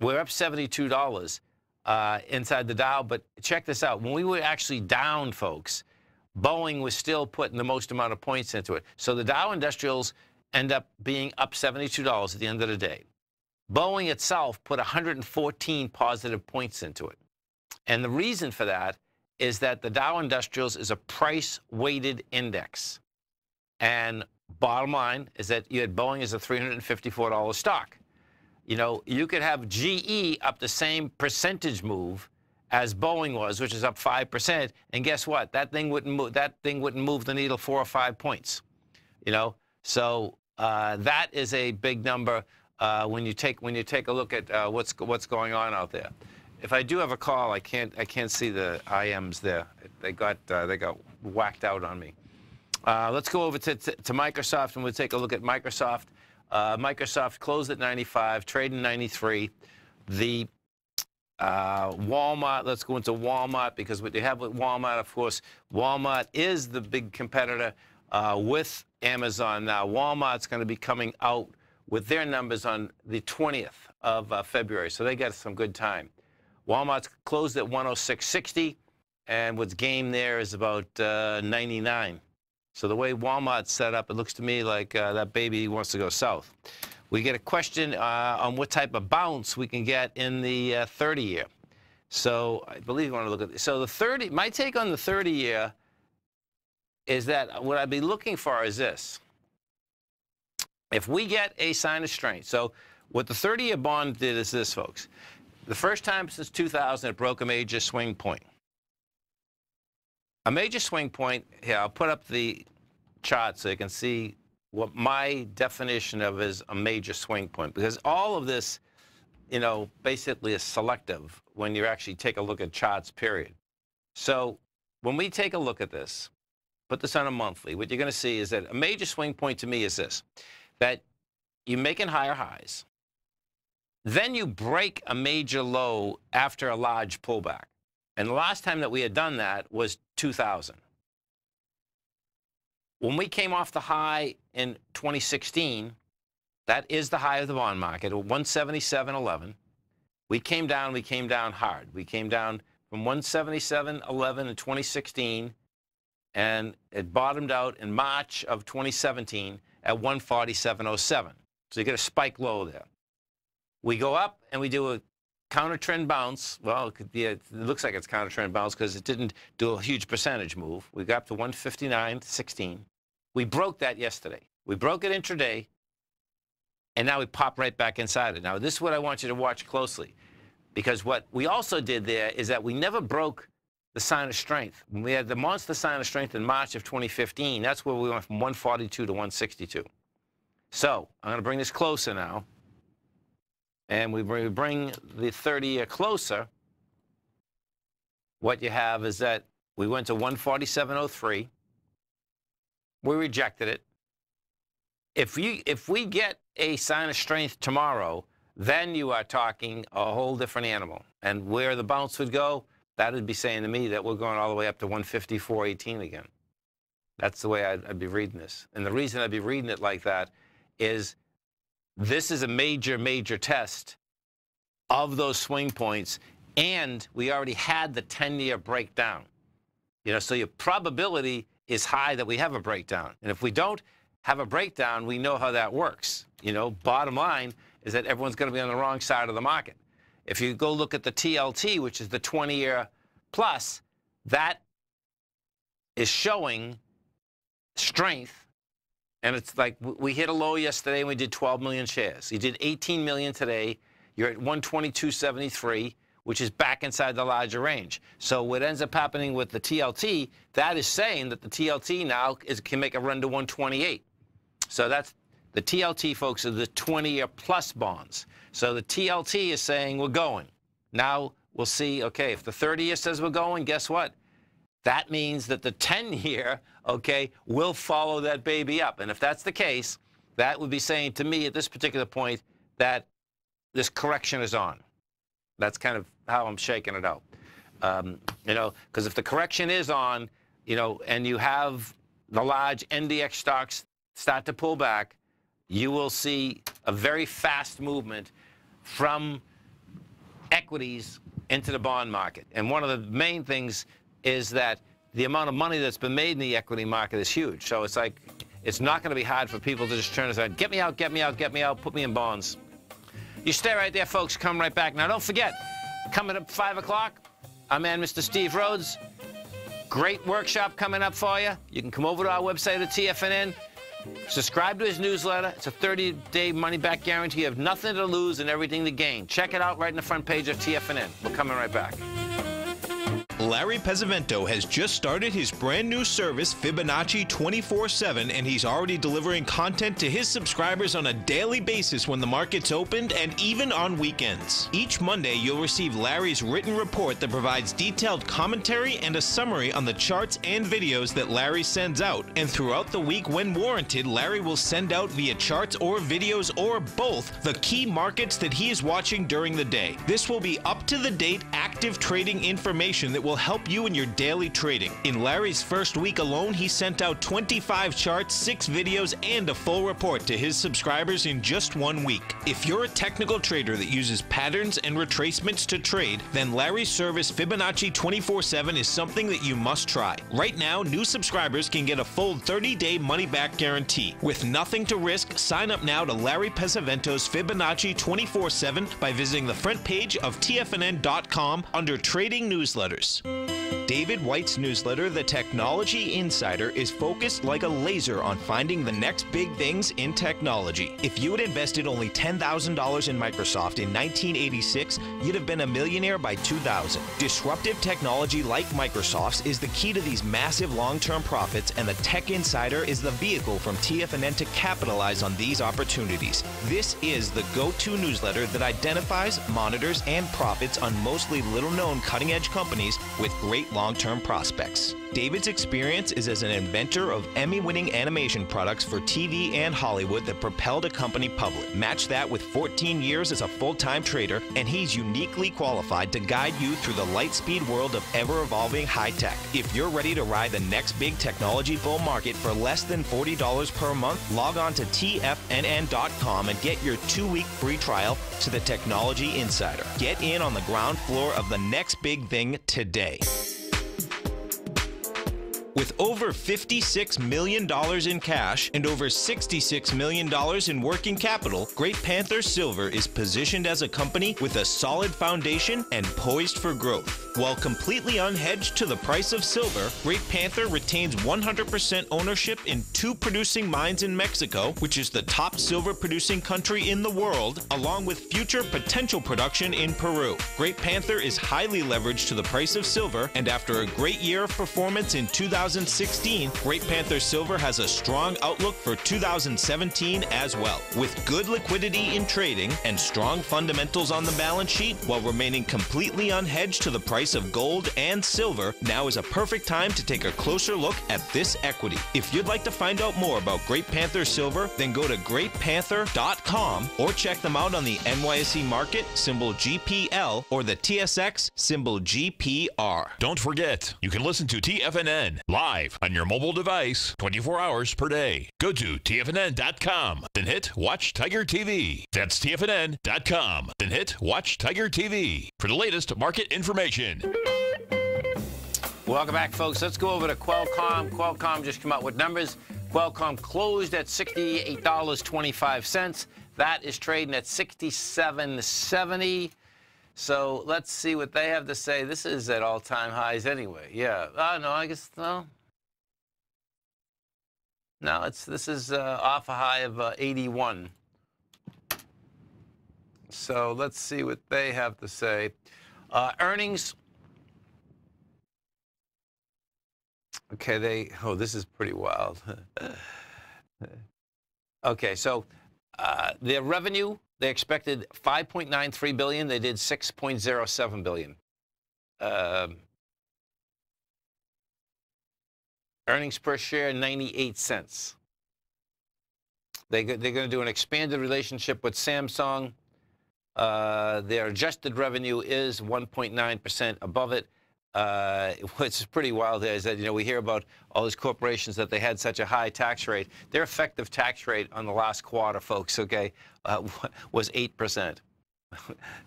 We're up $72. Inside the Dow, but check this out. When we were actually down, folks, Boeing was still putting the most amount of points into it. So the Dow Industrials end up being up $72 at the end of the day. Boeing itself put 114 positive points into it. And the reason for that is that the Dow Industrials is a price-weighted index. And bottom line is that you had Boeing as a $354 stock. You know, you could have GE up the same percentage move as Boeing was, which is up 5%, and guess what? That thing wouldn't move. That thing wouldn't move the needle 4 or 5 points. You know, so that is a big number when you take a look at what's going on out there. If I do have a call, I can't see the IMs there. They got whacked out on me. Let's go over to Microsoft, and we'll take a look at Microsoft. Microsoft closed at 95, trading 93. The Walmart, let's go into Walmart, because what they have with Walmart, of course, Walmart is the big competitor with Amazon. Now, Walmart's going to be coming out with their numbers on the 20th of February, so they got some good time. Walmart's closed at 106.60, and what's gained there is about 99. So the way Walmart's set up, it looks to me like that baby wants to go south. We get a question on what type of bounce we can get in the 30-year. So I believe you want to look at this. So my take on the 30-year is that what I'd be looking for is this. If we get a sign of strength, so what the 30-year bond did is this, folks. the first time since 2000 it broke a major swing point. A major swing point, here, I'll put up the chart so you can see what my definition of is a major swing point, because all of this, you know, basically is selective when you actually take a look at charts, period. So when we take a look at this, put this on a monthly, what you're going to see is that a major swing point to me is this, that you're making higher highs, then you break a major low after a large pullback. And the last time that we had done that was 2000. When we came off the high in 2016, that is the high of the bond market, 177.11. We came down hard. We came down from 177.11 in 2016, and it bottomed out in March of 2017 at 147.07. So you get a spike low there. We go up and we do a counter trend bounce. Well, it looks like it's counter trend bounce because it didn't do a huge percentage move. We got up to 159.16. We broke that yesterday. We broke it intraday, and now we pop right back inside it. Now, this is what I want you to watch closely, because what we also did there is that we never broke the sign of strength. When we had the monster sign of strength in March of 2015, that's where we went from 142 to 162. So I'm going to bring this closer now. And we bring the 30-year closer. What you have is that we went to 147.03. We rejected it. If we get a sign of strength tomorrow, then you are talking a whole different animal. And where the bounce would go, that would be saying to me that we're going all the way up to 154.18 again. That's the way I'd be reading this. And the reason I'd be reading it like that is this is a major, major test of those swing points, and we already had the 10-year breakdown. You know, so your probability is high that we have a breakdown. And if we don't have a breakdown, we know how that works. You know, bottom line is that everyone's going to be on the wrong side of the market. If you go look at the TLT, which is the 20-year plus, that is showing strength. And it's like we hit a low yesterday and we did 12 million shares. You did 18 million today. You're at 122.73, which is back inside the larger range. So what ends up happening with the TLT, that is saying that the TLT now can make a run to 128. So that's the TLT, folks, are the 20-year plus bonds. So the TLT is saying we're going. Now we'll see, okay, if the 30-year says we're going, guess what? That means that the 10-year, okay, will follow that baby up. And if that's the case, that would be saying to me at this particular point that this correction is on. That's kind of how I'm shaking it out. You know, because if the correction is on, you know, and you have the large NDX stocks start to pull back, you will see a very fast movement from equities into the bond market. And one of the main things is that the amount of money that's been made in the equity market is huge. So it's like, it's not going to be hard for people to just turn aside, get me out, get me out, get me out, put me in bonds. You stay right there, folks. Come right back. Now, don't forget, coming up 5 o'clock, our man, Mr. Steve Rhodes. Great workshop coming up for you. You can come over to our website at TFNN. Subscribe to his newsletter. It's a 30-day money-back guarantee. You have nothing to lose and everything to gain. Check it out right in the front page of TFNN. We're coming right back. Larry Pesavento has just started his brand new service, Fibonacci 24/7, and he's already delivering content to his subscribers on a daily basis when the market's opened and even on weekends. Each Monday, you'll receive Larry's written report that provides detailed commentary and a summary on the charts and videos that Larry sends out. And throughout the week, when warranted, Larry will send out via charts or videos or both the key markets that he is watching during the day. This will be up-to-the-date, active trading information that will help you in your daily trading. In Larry's first week alone, he sent out 25 charts, 6 videos, and a full report to his subscribers in just 1 week. If you're a technical trader that uses patterns and retracements to trade, then Larry's service Fibonacci 24/7 is something that you must try. Right now, new subscribers can get a full 30-day money-back guarantee. With nothing to risk, sign up now to Larry Pesavento's Fibonacci 24/7 by visiting the front page of TFNN.com under Trading Newsletters. David White's newsletter, The Technology Insider, is focused like a laser on finding the next big things in technology. If you had invested only $10,000 in Microsoft in 1986, you'd have been a millionaire by 2000. Disruptive technology like Microsoft's is the key to these massive long-term profits, and the Tech Insider is the vehicle from TFNN to capitalize on these opportunities. This is the go-to newsletter that identifies, monitors, and profits on mostly little-known cutting-edge companies with great long-term prospects. David's experience is as an inventor of Emmy-winning animation products for TV and Hollywood that propelled a company public. Match that with 14 years as a full-time trader, and he's uniquely qualified to guide you through the light-speed world of ever-evolving high-tech. If you're ready to ride the next big technology bull market for less than $40 per month, log on to TFNN.com and get your 2-week free trial to the Technology Insider. Get in on the ground floor of the next big thing today. With over $56 million in cash and over $66 million in working capital, Great Panther Silver is positioned as a company with a solid foundation and poised for growth. While completely unhedged to the price of silver, Great Panther retains 100% ownership in 2 producing mines in Mexico, which is the top silver-producing country in the world, along with future potential production in Peru. Great Panther is highly leveraged to the price of silver, and after a great year of performance in 2016, Great Panther Silver has a strong outlook for 2017 as well. With good liquidity in trading and strong fundamentals on the balance sheet, while remaining completely unhedged to the price of gold and silver, now is a perfect time to take a closer look at this equity. If you'd like to find out more about Great Panther Silver, then go to greatpanther.com or check them out on the NYSE market, symbol GPL, or the TSX, symbol GPR. Don't forget, you can listen to TFNN live on your mobile device 24 hours per day. Go to TFNN.com, then hit Watch Tiger TV. That's TFNN.com, then hit Watch Tiger TV for the latest market information. Welcome back, folks. Let's go over to Qualcomm. Qualcomm just came out with numbers. Qualcomm closed at $68.25. That is trading at $67.70. So let's see what they have to say. This is at all-time highs anyway. Yeah. No, I guess no. No, this is off a high of 81. So let's see what they have to say. Earnings. Okay, this is pretty wild. Okay, so their revenue, they expected $5.93 billion. They did $6.07 billion. Earnings per share, 98 cents. They're going to do an expanded relationship with Samsung. Their adjusted revenue is 1.9% above it. What's pretty wild is that, we hear about all these corporations that they had such a high tax rate. Their effective tax rate on the last quarter, folks, okay, was 8%.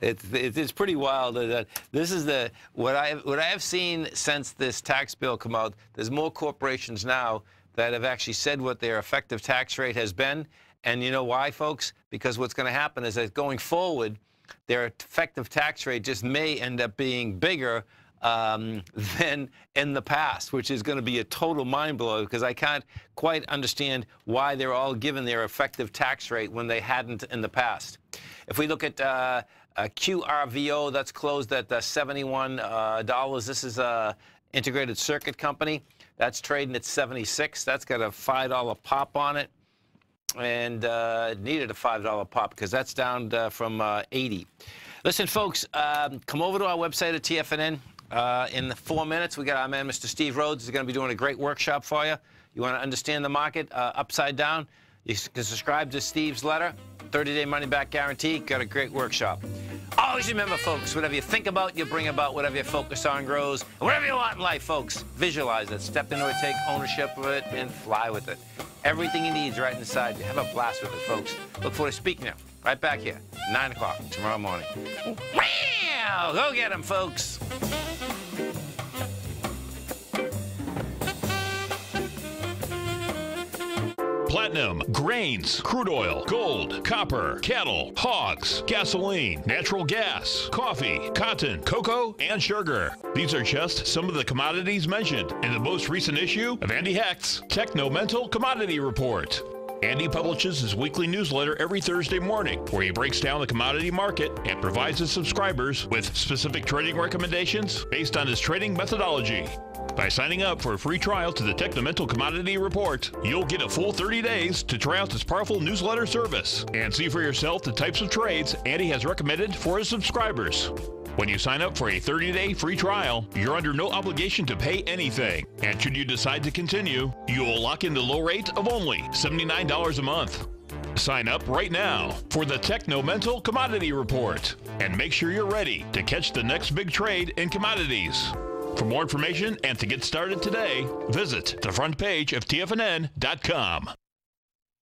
It's pretty wild. That this is what I have seen since this tax bill come out. There's more corporations now that have actually said what their effective tax rate has been. And you know why, folks? Because what's going to happen is that going forward, their effective tax rate just may end up being bigger than in the past, which is going to be a total mind blow, because I can't quite understand why they're all given their effective tax rate when they hadn't in the past. If we look at QRVO, that's closed at $71. This is a integrated circuit company. That's trading at 76. That's got a $5 pop on it, and it needed a $5 pop because that's down from 80. Listen, folks, come over to our website at TFNN. In 4 minutes, we got our man, Mr. Steve Rhodes, is going to be doing a great workshop for you. You want to understand the market upside down? You can subscribe to Steve's letter, 30-day money-back guarantee. Got a great workshop. Always remember, folks, whatever you think about, you bring about. Whatever you focus on grows. And whatever you want in life, folks, visualize it. Step into it, take ownership of it, and fly with it. Everything you need is right inside you. Have a blast with it, folks. Look forward to speaking now. Right back here, 9 o'clock tomorrow morning. Wow! Go get them, folks. platinum, grains, crude oil, gold, copper, cattle, hogs, gasoline, natural gas, coffee, cotton, cocoa, and sugar. These are just some of the commodities mentioned in the most recent issue of Andy Hecht's Techno-Mental Commodity Report. Andy publishes his weekly newsletter every Thursday morning, where he breaks down the commodity market and provides his subscribers with specific trading recommendations based on his trading methodology. By signing up for a free trial to the Techno-Mental Commodity Report, you'll get a full 30 days to try out this powerful newsletter service and see for yourself the types of trades Andy has recommended for his subscribers. When you sign up for a 30-day free trial, you're under no obligation to pay anything. And should you decide to continue, you will lock in the low rate of only $79 a month. Sign up right now for the Techno-Mental Commodity Report and make sure you're ready to catch the next big trade in commodities. For more information and to get started today, visit the front page of TFNN.com.